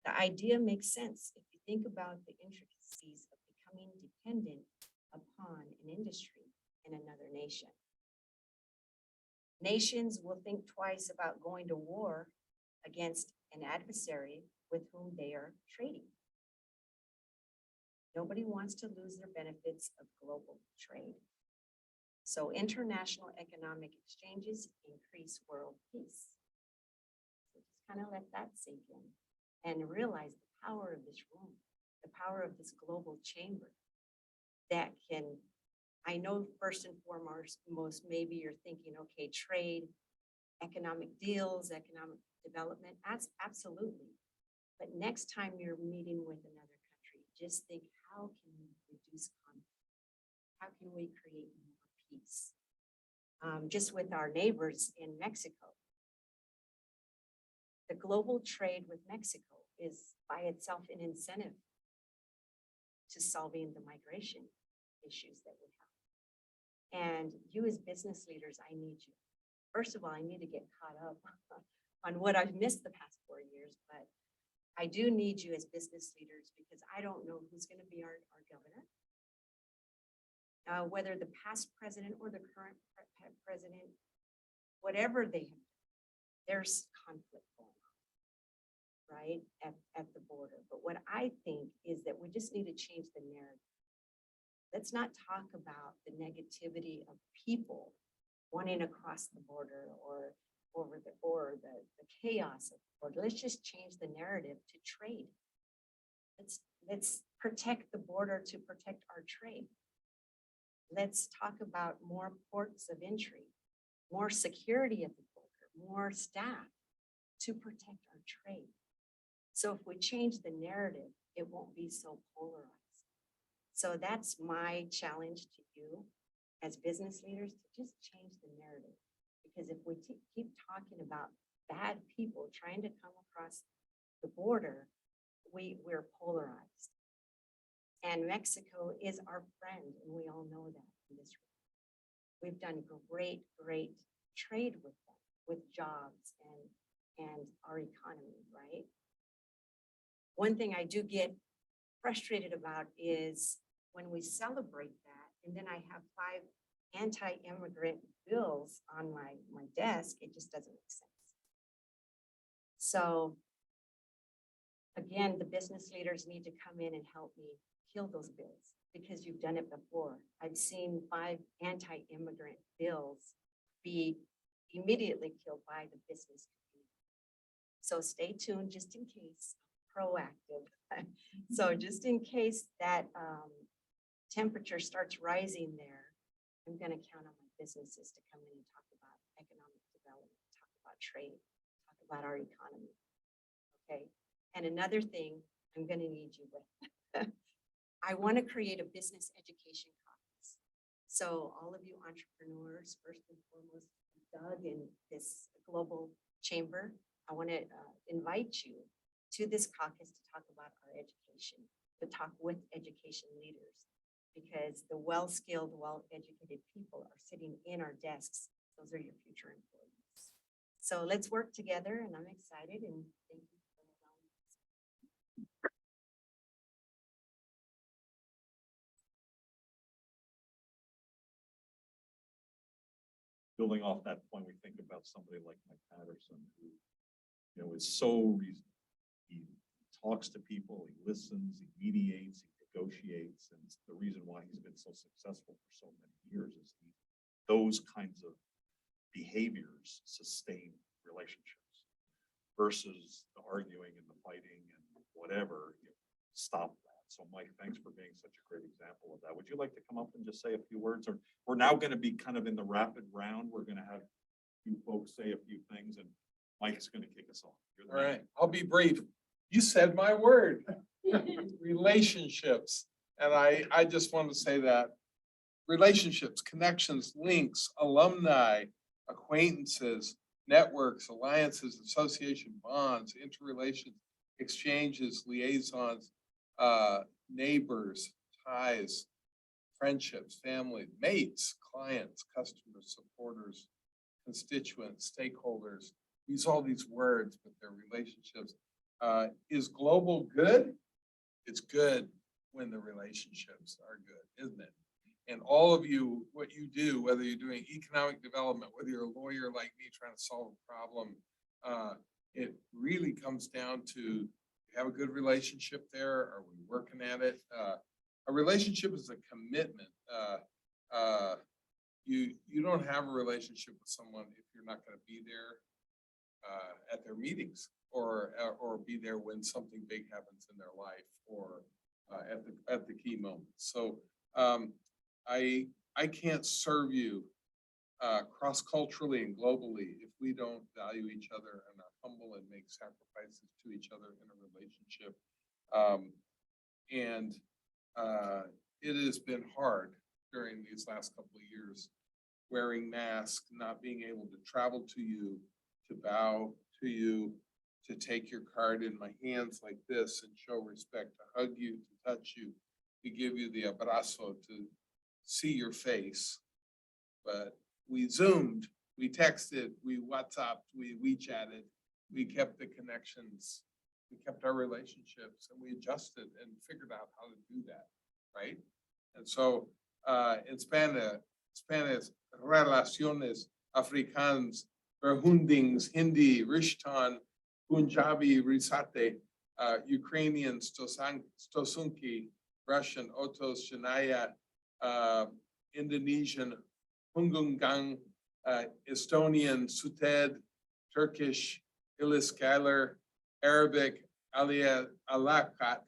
The idea makes sense if you think about the intricacies of becoming dependent upon an industry in another nation. Nations will think twice about going to war against an adversary with whom they are trading. Nobody wants to lose their benefits of global trade. So international economic exchanges increase world peace. So just kind of let that sink in and realize the power of this room, the power of this global chamber that can, I know first and foremost, maybe you're thinking, okay, trade, economic deals, economic development, that's absolutely. But next time you're meeting with another country, just think, how can we reduce conflict? How can we create more peace? Just with our neighbors in Mexico. The global trade with Mexico is by itself an incentive to solving the migration issues that we have. And you as business leaders, I need you. First of all, I need to get caught up on what I've missed the past 4 years, but I do need you as business leaders because I don't know who's going to be our governor. Whether the past president or the current president, whatever they have, there's conflict going on, right, at the border. But what I think is that we just need to change the narrative. Let's not talk about the negativity of people wanting to cross the border or the chaos of the border. Let's just change the narrative to trade. Let's protect the border to protect our trade. Let's talk about more ports of entry, more security at the border, more staff to protect our trade. So if we change the narrative, it won't be so polarized. So that's my challenge to you as business leaders, to just change the narrative. Because if we keep talking about bad people trying to come across the border, we're polarized. And Mexico is our friend, and we all know that in this room. We've done great trade with them, with jobs and our economy, right? One thing I do get frustrated about is when we celebrate that, and then I have 5 anti-immigrant bills on my desk, it just doesn't make sense. So again, the business leaders need to come in and help me kill those bills because you've done it before. I've seen 5 anti-immigrant bills be immediately killed by the business community. So stay tuned just in case, proactive. So just in case that temperature starts rising there, I'm gonna count on my businesses to come in and talk about economic development, talk about trade, talk about our economy. Okay, and another thing I'm gonna need you with. I want to create a business education conference. So all of you entrepreneurs, first and foremost, Doug in this global chamber, I want to invite you to this caucus to talk about our education, to talk with education leaders, because the well-skilled, well-educated people are sitting in our desks. Those are your future employees. So let's work together, and I'm excited, and thank you for allowing me. Building off that point, we think about somebody like Mike Patterson, who, you know, is so reasonable. He talks to people, he listens, he mediates, he negotiates, and it's the reason why he's been so successful for so many years is those kinds of behaviors sustain relationships versus the arguing and the fighting and whatever, you know, stop that. So Mike, thanks for being such a great example of that. Would you like to come up and just say a few words? Or we're now going to be kind of in the rapid round. We're going to have a few folks say a few things and Mike's going to kick us off. You're the All man. right, I'll be brief. You said my word, relationships. And I just want to say that relationships, connections, links, alumni, acquaintances, networks, alliances, association, bonds, interrelations, exchanges, liaisons, neighbors, ties, friendships, family, mates, clients, customers, supporters, constituents, stakeholders. Use all these words, but they're relationships. Is global good? It's good when the relationships are good, isn't it? And all of you, what you do, whether you're doing economic development, whether you're a lawyer like me trying to solve a problem, it really comes down to have a good relationship there. Are we working at it? A relationship is a commitment. You don't have a relationship with someone if you're not going to be there at their meetings or be there when something big happens in their life or at the key moments. So I can't serve you cross-culturally and globally if we don't value each other and are humble and make sacrifices to each other in a relationship. It has been hard during these last couple of years, wearing masks, not being able to travel to you, to bow to you, to take your card in my hands like this and show respect, to hug you, to touch you, to give you the abrazo, to see your face. But we Zoomed, we texted, we WhatsApped, we WeChatted, we kept the connections, we kept our relationships, and we adjusted and figured out how to do that, right? And so in Spanish, relaciones africanas, verhundings, Hindi, Rishton, Punjabi, Risate, Ukrainian, Stosunki, Russian, Otos, Shanaya, Indonesian, Hungungang, Estonian, Suted, Turkish, Iliskaler, Arabic, Alakat,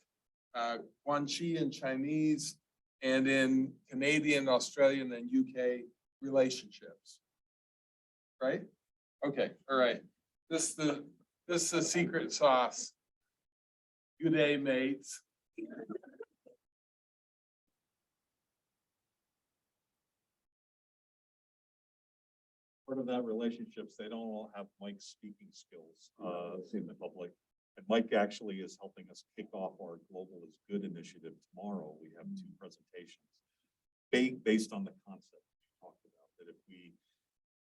Guanxi in Chinese, and in Canadian, Australian, and UK relationships. Right? Okay, all right. This is the secret sauce. Good day, mates. Part of that relationships, they don't all have Mike's speaking skills in the public. And Mike actually is helping us kick off our Global is Good initiative tomorrow. We have two presentations based on the concept we talked about, that if we,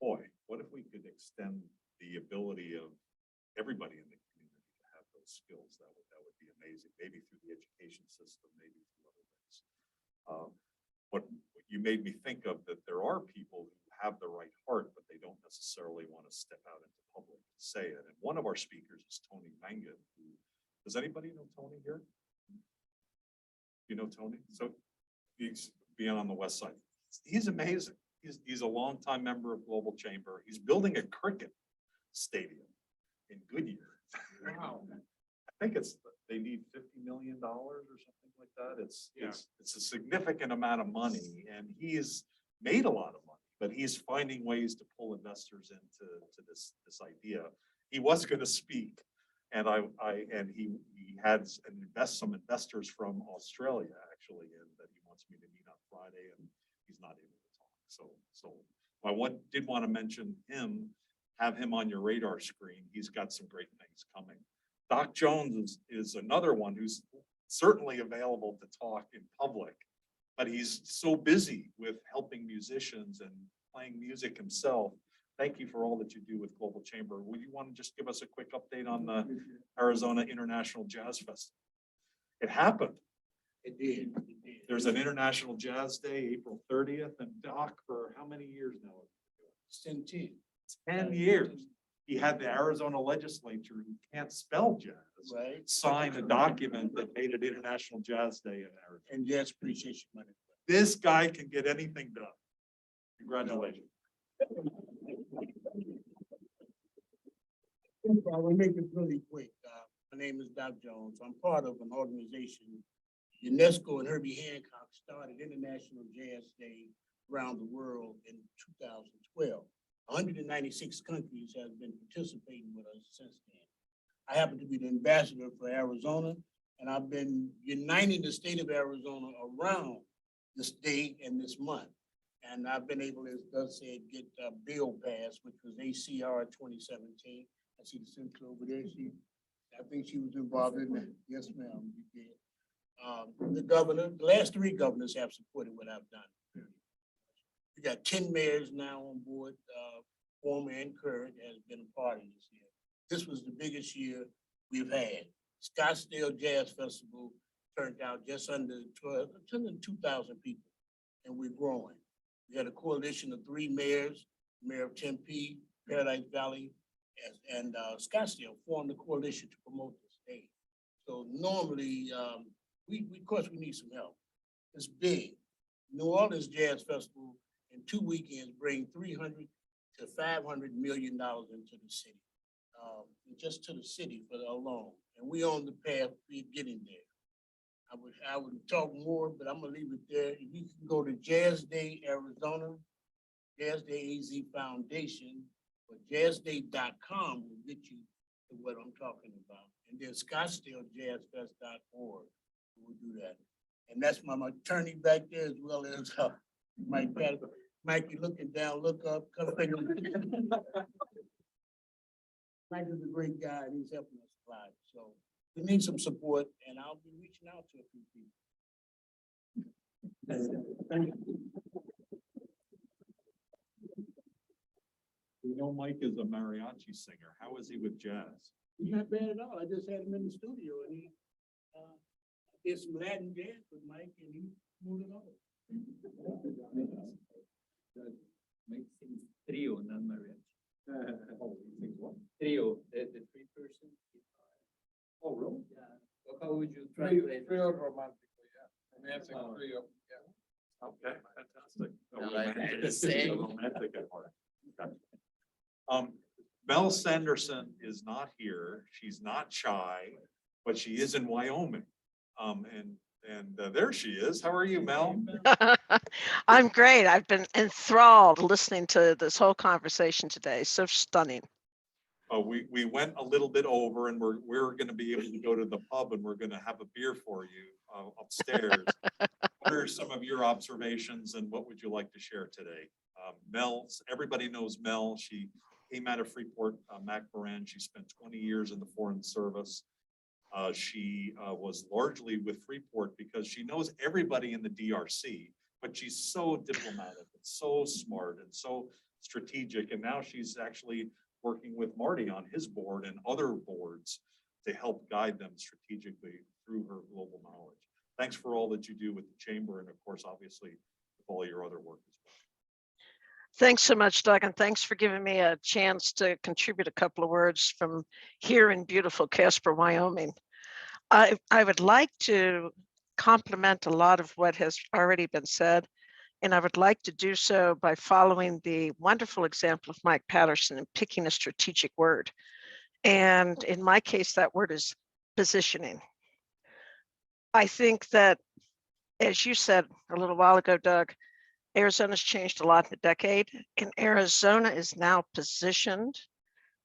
boy, what if we could extend the ability of everybody in the community to have those skills? That would be amazing, maybe through the education system, maybe through other ways. What you made me think of, that there are people who have the right heart, but they don't necessarily want to step out into public and say it. And one of our speakers is Tony Mangan. Does anybody know Tony here? You know Tony? So he's being on the west side. He's amazing. He's a longtime member of Global Chamber. He's building a cricket stadium in Goodyear. Wow. I think they need $50 million or something like that. It's a significant amount of money, and he is made a lot of money, but he's finding ways to pull investors into this idea. He was going to speak, and he had some investors from Australia actually, and that he wants me to meet on Friday, and he's not able to talk. So I did want to mention him, have him on your radar screen. He's got some great things coming. Doc Jones is another one who's certainly available to talk in public, but he's so busy with helping musicians and playing music himself. Thank you for all that you do with Global Chamber. Would you want to just give us a quick update on the Arizona International Jazz Festival? It happened. It did. There's an International Jazz Day, April 30th, and Doc, for how many years now? Since 10 years. He had the Arizona legislature, who can't spell jazz, right? sign a document that made it International Jazz Day in Arizona. And jazz appreciation money. This guy can get anything done. Congratulations. I will make it really quick. My name is Doc Jones. I'm part of an organization. UNESCO and Herbie Hancock started International Jazz Day around the world in 2012. 196 countries have been participating with us since then. I happen to be the ambassador for Arizona, and I've been uniting the state of Arizona around this day and this month. And I've been able, as Doug said, get a bill passed, which was ACR 2017. I see the senator over there. I think she was involved in that. Yes, ma'am, you did. The governor, the last 3 governors have supported what I've done. We got 10 mayors now on board, former and current, has been a part of this year. This was the biggest year we've had. Scottsdale Jazz Festival turned out just under 2,000 people, and we're growing. We had a coalition of 3 mayors, Mayor of Tempe, Paradise Valley, and Scottsdale formed a coalition to promote this day. So normally, of course, we need some help. It's big. New Orleans Jazz Festival in 2 weekends bring $300 to $500 million into the city, just to the city for the alone. And we on the path to getting there. I would talk more, but I'm gonna leave it there. If you can go to Jazz Day Arizona, Jazz Day AZ Foundation, or jazzday.com will get you to what I'm talking about. And then ScottsdaleJazzFest.org will do that. And that's my attorney back there, as well as Mike Patterson. Mike, you looking down, look up, come take a look. Mike is a great guy, and he's helping us a lot. So we need some support, and I'll be reaching out to a few people. Thank you. We know Mike is a mariachi singer. How is he with jazz? He's not bad at all. I just had him in the studio, and he did some Latin jazz with Mike, and he moved it over. Mike sings trio, not mariachi. Trio, the 3-person. Oh, really? Yeah. Well, how would you translate? Trio romantically, yeah. Romantic trio, yeah. Okay, fantastic. No, I had the same. Romantic at heart. Okay. Mel Sanderson is not here. She's not shy, but she is in Wyoming. And there she is. How are you, Mel? I'm great. I've been enthralled listening to this whole conversation today. So stunning. We went a little bit over, and we're going to be able to go to the pub, and we're going to have a beer for you upstairs. What are some of your observations, and what would you like to share today? Mel, everybody knows Mel. She came out of Freeport, McMoran. She spent 20 years in the Foreign Service. She was largely with Freeport because she knows everybody in the DRC, but she's so diplomatic and so smart and so strategic. And now she's actually working with Marty on his board and other boards to help guide them strategically through her global knowledge. Thanks for all that you do with the chamber, and of course, obviously, with all your other work as well. Thanks so much, Doug, and thanks for giving me a chance to contribute a couple of words from here in beautiful Casper, Wyoming. I would like to compliment a lot of what has already been said, and I would like to do so by following the wonderful example of Mike Patterson and picking a strategic word. And in my case, that word is positioning. I think that, as you said a little while ago, Doug, Arizona's changed a lot in a decade, and Arizona is now positioned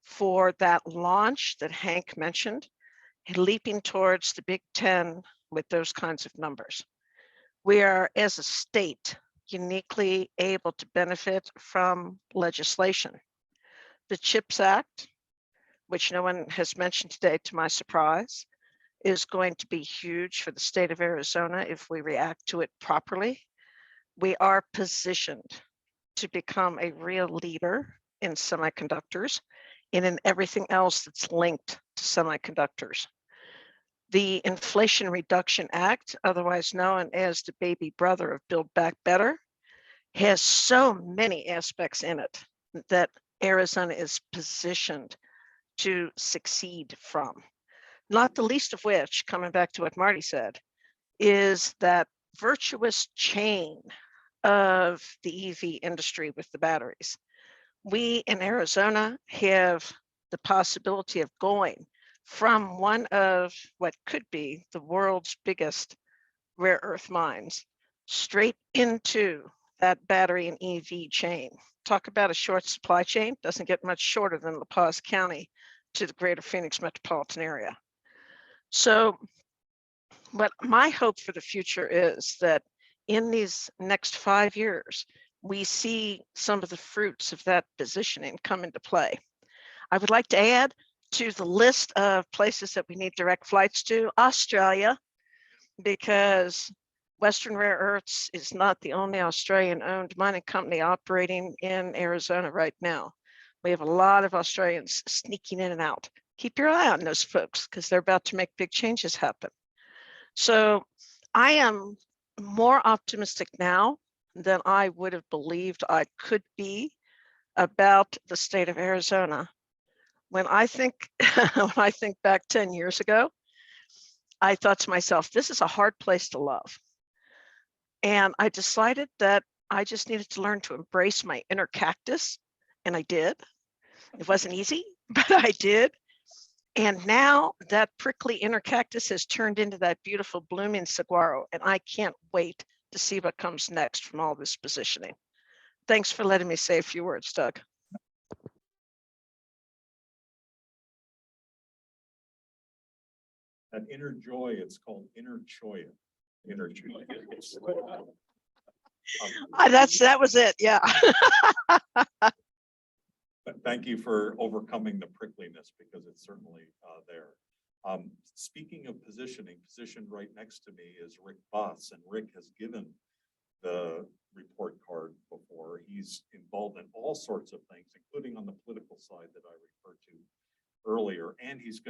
for that launch that Hank mentioned, leaping towards the Big Ten with those kinds of numbers. We are, as a state, uniquely able to benefit from legislation. The CHIPS Act, which no one has mentioned today to my surprise, is going to be huge for the state of Arizona if we react to it properly. We are positioned to become a real leader in semiconductors and in everything else that's linked to semiconductors. The Inflation Reduction Act, otherwise known as the baby brother of Build Back Better, has so many aspects in it that Arizona is positioned to succeed from. Not the least of which, coming back to what Marty said, is that virtuous chain of the EV industry with the batteries. We in Arizona have the possibility of going from one of what could be the world's biggest rare earth mines straight into that battery and EV chain. Talk about a short supply chain, doesn't get much shorter than La Paz County to the greater Phoenix metropolitan area. So what my hope for the future is that in these next 5 years, we see some of the fruits of that positioning come into play. I would like to add to the list of places that we need direct flights to, Australia, because Western Rare Earths is not the only Australian-owned mining company operating in Arizona right now. We have a lot of Australians sneaking in and out. Keep your eye on those folks because they're about to make big changes happen. So I am more optimistic now than I would have believed I could be about the state of Arizona. When I think back 10 years ago, I thought to myself, this is a hard place to love. And I decided that I just needed to learn to embrace my inner cactus, and I did. It wasn't easy, but I did. And now that prickly inner cactus has turned into that beautiful blooming saguaro, and I can't wait to see what comes next from all this positioning. Thanks for letting me say a few words, Doug. That inner joy, it's called inner choya. Inner joy. That was it, yeah. But thank you for overcoming the prickliness because it's certainly there. Speaking of positioning, positioned right next to me is Rick Boss, and Rick has given the report card before. He's involved in all sorts of things, including on the political side that I referred to earlier, and he's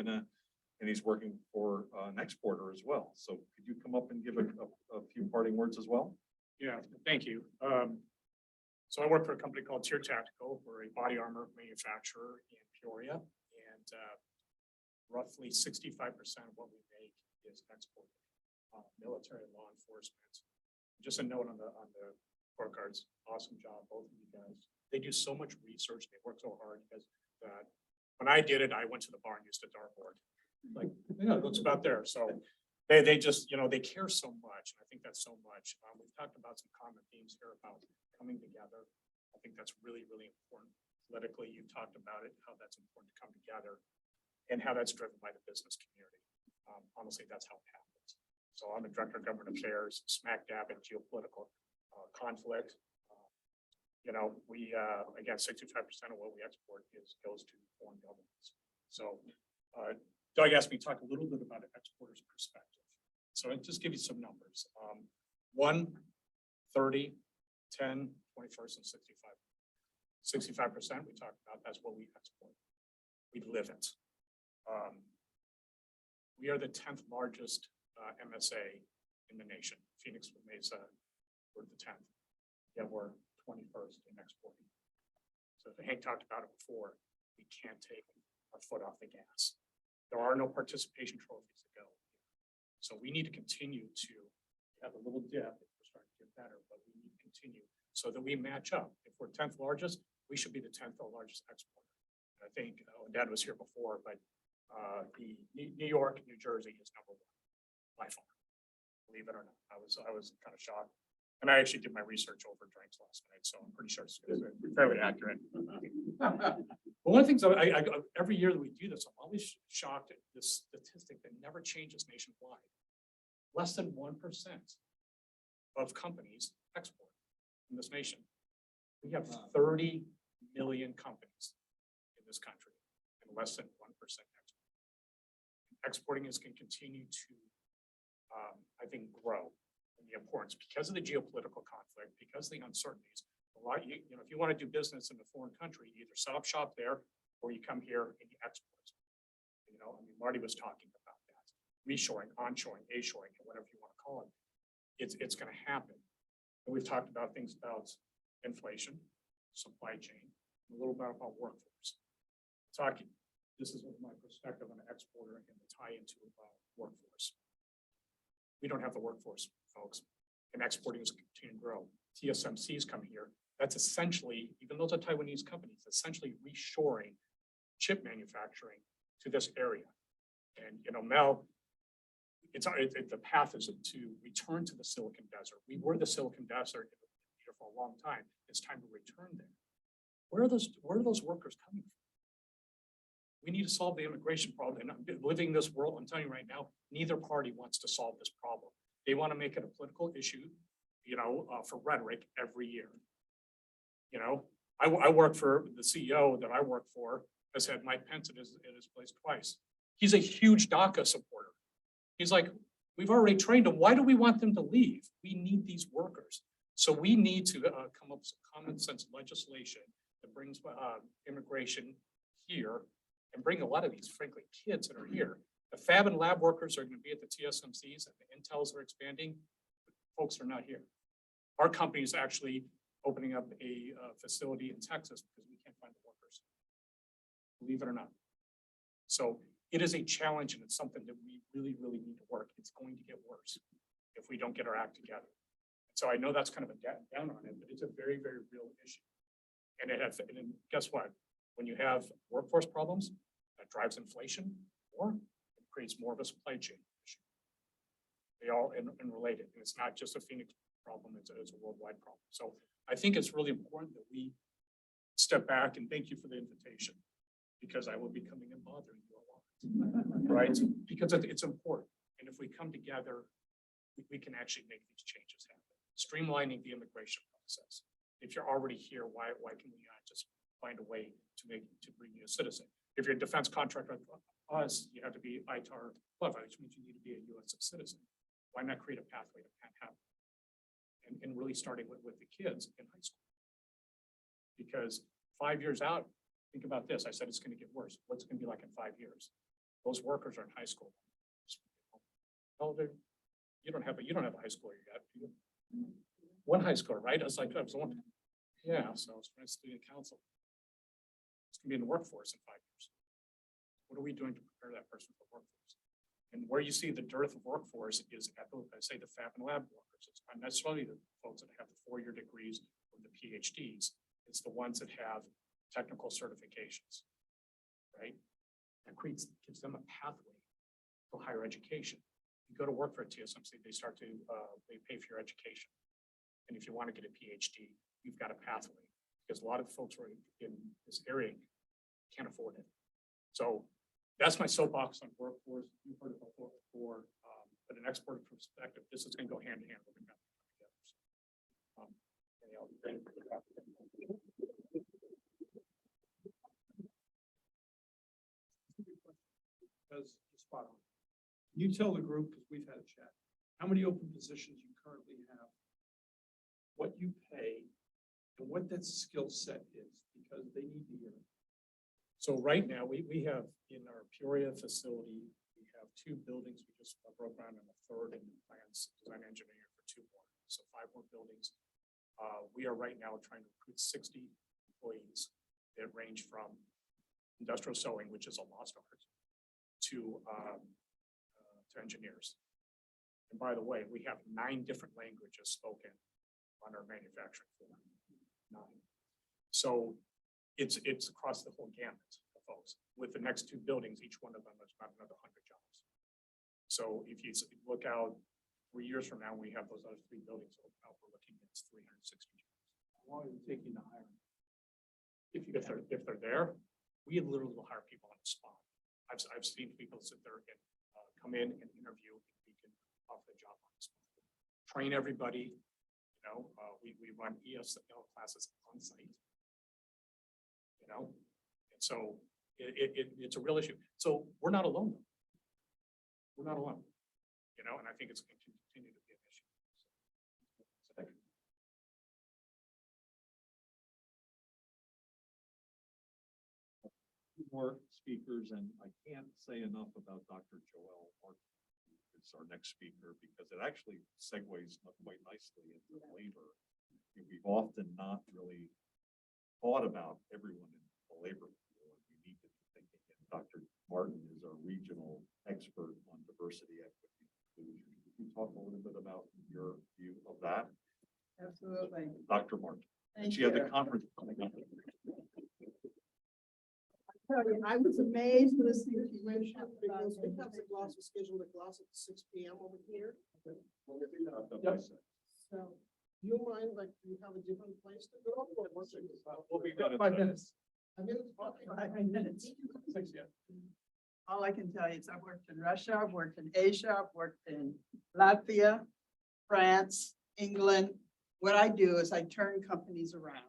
working for an exporter as well. So could you come up and give a few parting words as well? Yeah, thank you. So I work for a company called Tier Tactical. We're a body armor manufacturer in Peoria, and roughly 65% of what we make is exported, military and law enforcement. Just a note on the report cards, awesome job, both of you guys. They do so much research, they work so hard because when I did it, I went to the bar and used a dartboard. Like, yeah, that's about there. So they just, they care so much. And I think that's so much. We've talked about some common themes here about coming together. I think that's really, really important. Politically, you've talked about it, how that's important to come together and how that's driven by the business community. Honestly, that's how it happens. So I'm the director of government affairs, smack dab in geopolitical conflict. We, again, 65% of what we export goes to foreign governments. So Doug asked me to talk a little bit about an exporter's perspective. So I'll just give you some numbers. 1, 30, 10, 21st, and 65. 65% we talked about, that's what we export. We live it. We are the 10th largest MSA in the nation. Phoenix Mesa, we're the 10th. Yeah, we're 21st in exporting. So Hank talked about it before, we can't take our foot off the gas. There are no participation trophies to go. So we need to continue to have a little dip if we're starting to get better, but we need to continue so that we match up. If we're 10th largest, we should be the 10th largest exporter. I think Dad was here before, but the New York, New Jersey is #1 by far. Believe it or not, I was kind of shocked. And I actually did my research over drinks last night, so I'm pretty sure it's fairly accurate. But one of the things every year that we do this, I'm always shocked at this statistic that never changes nationwide. Less than 1% of companies export in this nation. We have 30 million companies in this country and less than 1% export. Exporting is going to continue to, I think, grow in the importance because of the geopolitical conflict, because of the uncertainties. A lot, you know, if you want to do business in a foreign country, you either set up shop there or you come here and you export. You know, I mean, Marty was talking about that. Reshoring, onshoring, A-shoring, whatever you want to call it. It's going to happen. And we've talked about things about inflation, supply chain, a little bit about workforce. This is my perspective on an exporter and the tie into workforce. We don't have the workforce, folks, and exporting is continuing to grow. TSMC's come here. That's essentially, even though it's a Taiwanese company, it's essentially reshoring chip manufacturing to this area. And, you know, Mel, the path is to return to the Silicon Desert. We were the Silicon Desert here for a long time. It's time to return there. Where are those workers coming from? We need to solve the immigration problem. And living in this world, I'm telling you right now, neither party wants to solve this problem. They want to make it a political issue, you know, for rhetoric every year. You know, I work for the CEO that I work for has had Mike Pence at his place twice. He's a huge DACA supporter. He's like, we've already trained them. Why do we want them to leave? We need these workers. So we need to come up with some common sense legislation that brings immigration here and bring a lot of these, frankly, kids that are here. The fab and lab workers are going to be at the TSMCs and the Intels are expanding. Folks are not here. Our company is actually opening up a facility in Texas because we can't find the workers. Believe it or not. So it is a challenge and it's something that we really, really need to work. It's going to get worse if we don't get our act together. So I know that's kind of a down on it, but it's a very, very real issue. And guess what? When you have workforce problems, that drives inflation, or it creates more of a supply chain issue. They all related. And it's not just a Phoenix problem, it's a worldwide problem. So I think it's really important that we step back and thank you for the invitation, because I will be coming and bothering you a lot, right? Because it's important. And if we come together, we can actually make these changes happen. Streamlining the immigration process. If you're already here, why can we not just find a way to bring you a citizen? If you're a defense contractor like us, you have to be ITAR qualified, which means you need to be a U.S. citizen. Why not create a pathway to have? And really starting with the kids in high school. Because 5 years out, think about this. I said it's going to get worse. What's it going to be like in 5 years? Those workers are in high school. Oh, you don't have a high schooler yet, do you? One high schooler, right? I was one. Yeah, so I was trying to student council. It's gonna be in the workforce in 5 years. What are we doing to prepare that person for workforce? And where you see the dearth of workforce is at the fab and lab workers. It's not necessarily the folks that have the 4-year degrees or the PhDs. It's the ones that have technical certifications, right? That gives them a pathway to higher education. You go to work for a TSMC, they pay for your education. And if you want to get a PhD, you've got a pathway, because a lot of the folks who are in this area can't afford it. So that's my soapbox on workforce. You've heard it before, but an export perspective, this is going to go hand in hand with the Because spot on. You tell the group, because we've had a chat, how many open positions you currently have, what you pay, and what that skill set is, because they need to hear it. So right now, we have in our Peoria facility, we have 2 buildings. We just broke ground on a 3rd and plans design engineering for 2 more. So 5 more buildings. We are right now trying to recruit 60 employees that range from industrial sewing, which is a lost art, to engineers. And by the way, we have 9 different languages spoken on our manufacturing floor. 9. So it's across the whole gamut of folks. With the next 2 buildings, each one of them is about another 100 jobs. So if you look out 3 years from now, we have those other 3 buildings open up, we're looking at 360 jobs. How long is it taking to hire? If they're there, we literally will hire people on the spot. I've seen people sit there and come in and interview, and we can offer the job on the spot. Train everybody, you know, we run ESL classes on site. You know, and so it's a real issue. So we're not alone. We're not alone, you know, and I think it's going to continue to be an issue. So thank you. More speakers, and I can't say enough about Dr. Joel Martin, who is our next speaker, because it actually segues quite nicely into labor. We've often not really thought about everyone in the labor pool, and we need to be thinking. And Dr. Martin is our regional expert on diversity, equity, and inclusion. Can you talk a little bit about your view of that? Absolutely. Dr. Martin. And Thank she had you. the conference coming up. I was amazed listening to you. Because we have the class, we scheduled a class at 6 p.m. over here. So, do you mind, like, do you have a different place to go? We'll be done in 5 minutes. 5 minutes? 5 minutes. 6, yeah. All I can tell you is I've worked in Russia, I've worked in Asia, I've worked in Latvia, France, England. What I do is I turn companies around.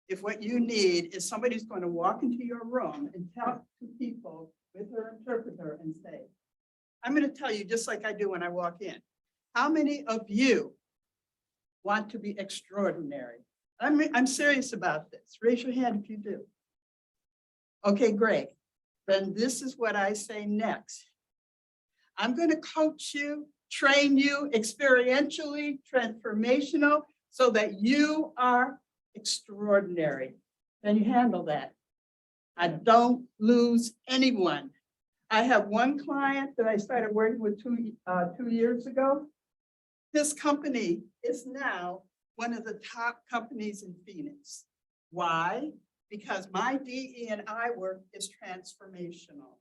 If what you need is somebody who's going to walk into your room and talk to people with their interpreter and say, I'm going to tell you just like I do when I walk in. How many of you want to be extraordinary? I'm serious about this. Raise your hand if you do. Okay, great. Then this is what I say next. I'm going to coach you, train you experientially, transformational, so that you are extraordinary. Then you handle that. I don't lose anyone. I have one client that I started working with 2 years ago. This company is now one of the top companies in Phoenix. Why? Because my DE&I work is transformational.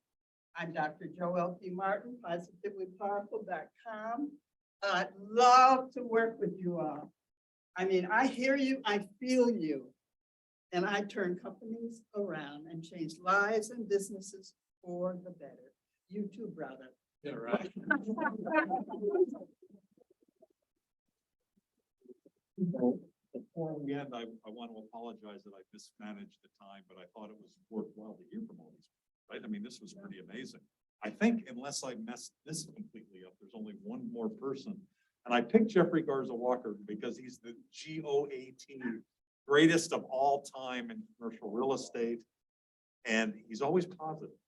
I'm Dr. Joel P. Martin, PositivelyPowerful.com. I'd love to work with you all. I mean, I hear you, I feel you. And I turn companies around and change lives and businesses for the better. You too, brother. Yeah, right. Before we end, I want to apologize that I mismanaged the time, but I thought it was worthwhile to hear from all these people, right? I mean, this was pretty amazing. I think unless I messed this completely up, there's only one more person. And I picked Jeffrey Garza Walker because he's the GOAT, greatest of all time in commercial real estate. And he's always positive.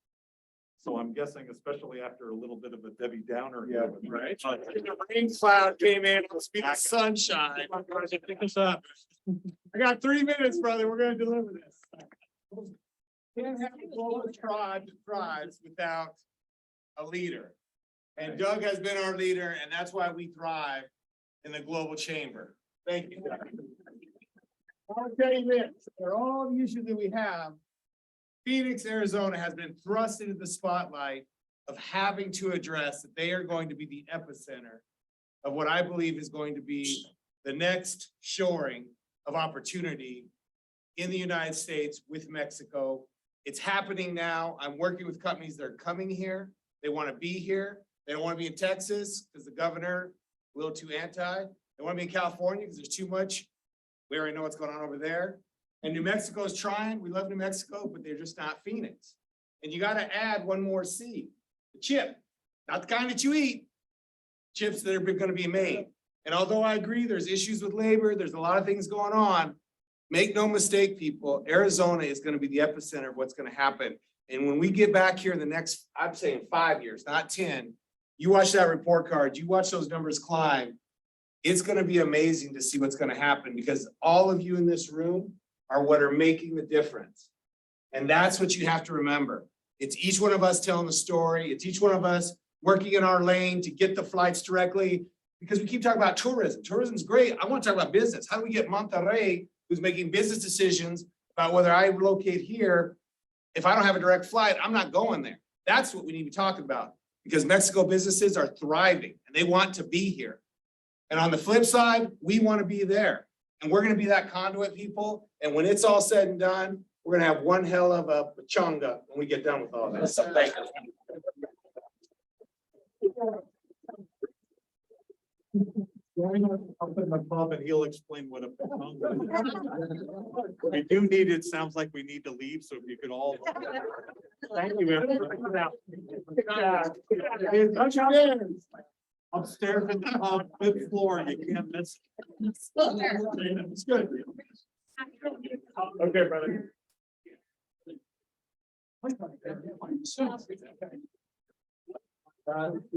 So I'm guessing, especially after a little bit of a Debbie Downer here. Yeah, right? The rain cloud came in, let's be the sunshine. Pick us up. I got 3 minutes, brother. We're gonna deliver this. Can't have a global tribe that thrives without a leader. And Doug has been our leader, and that's why we thrive in the global chamber. Thank you, Doug. I'll tell you this, for all the issues that we have, Phoenix, Arizona has been thrust into the spotlight of having to address that they are going to be the epicenter of what I believe is going to be the next shoring of opportunity in the United States with Mexico. It's happening now. I'm working with companies that are coming here. They want to be here. They don't want to be in Texas because the governor a little too anti. They want to be in California because there's too much. We already know what's going on over there. And New Mexico is trying. We love New Mexico, but they're just not Phoenix. And you got to add one more C, the chip, not the kind that you eat, chips that are going to be made. And although I agree there's issues with labor, there's a lot of things going on, make no mistake, people, Arizona is going to be the epicenter of what's going to happen. And when we get back here in the next, I'm saying 5 years, not 10, you watch that report card, you watch those numbers climb, it's going to be amazing to see what's going to happen because all of you in this room are what are making the difference. And that's what you have to remember. It's each one of us telling the story. It's each one of us working in our lane to get the flights directly because we keep talking about tourism. Tourism's great. I want to talk about business. How do we get Monterrey, who's making business decisions about whether I relocate here? If I don't have a direct flight, I'm not going there. That's what we need to be talking about because Mexico businesses are thriving and they want to be here. And on the flip side, we want to be there. And we're gonna be that conduit, people. And when it's all said and done, we're gonna have one hell of a pachanga when we get done with all this. So thank you. I'll put my Bob and he'll explain what a. We do need, it sounds like we need to leave, so if you could all. Thank you. Upstairs in the fifth floor, you can't miss. It's good. Okay, brother.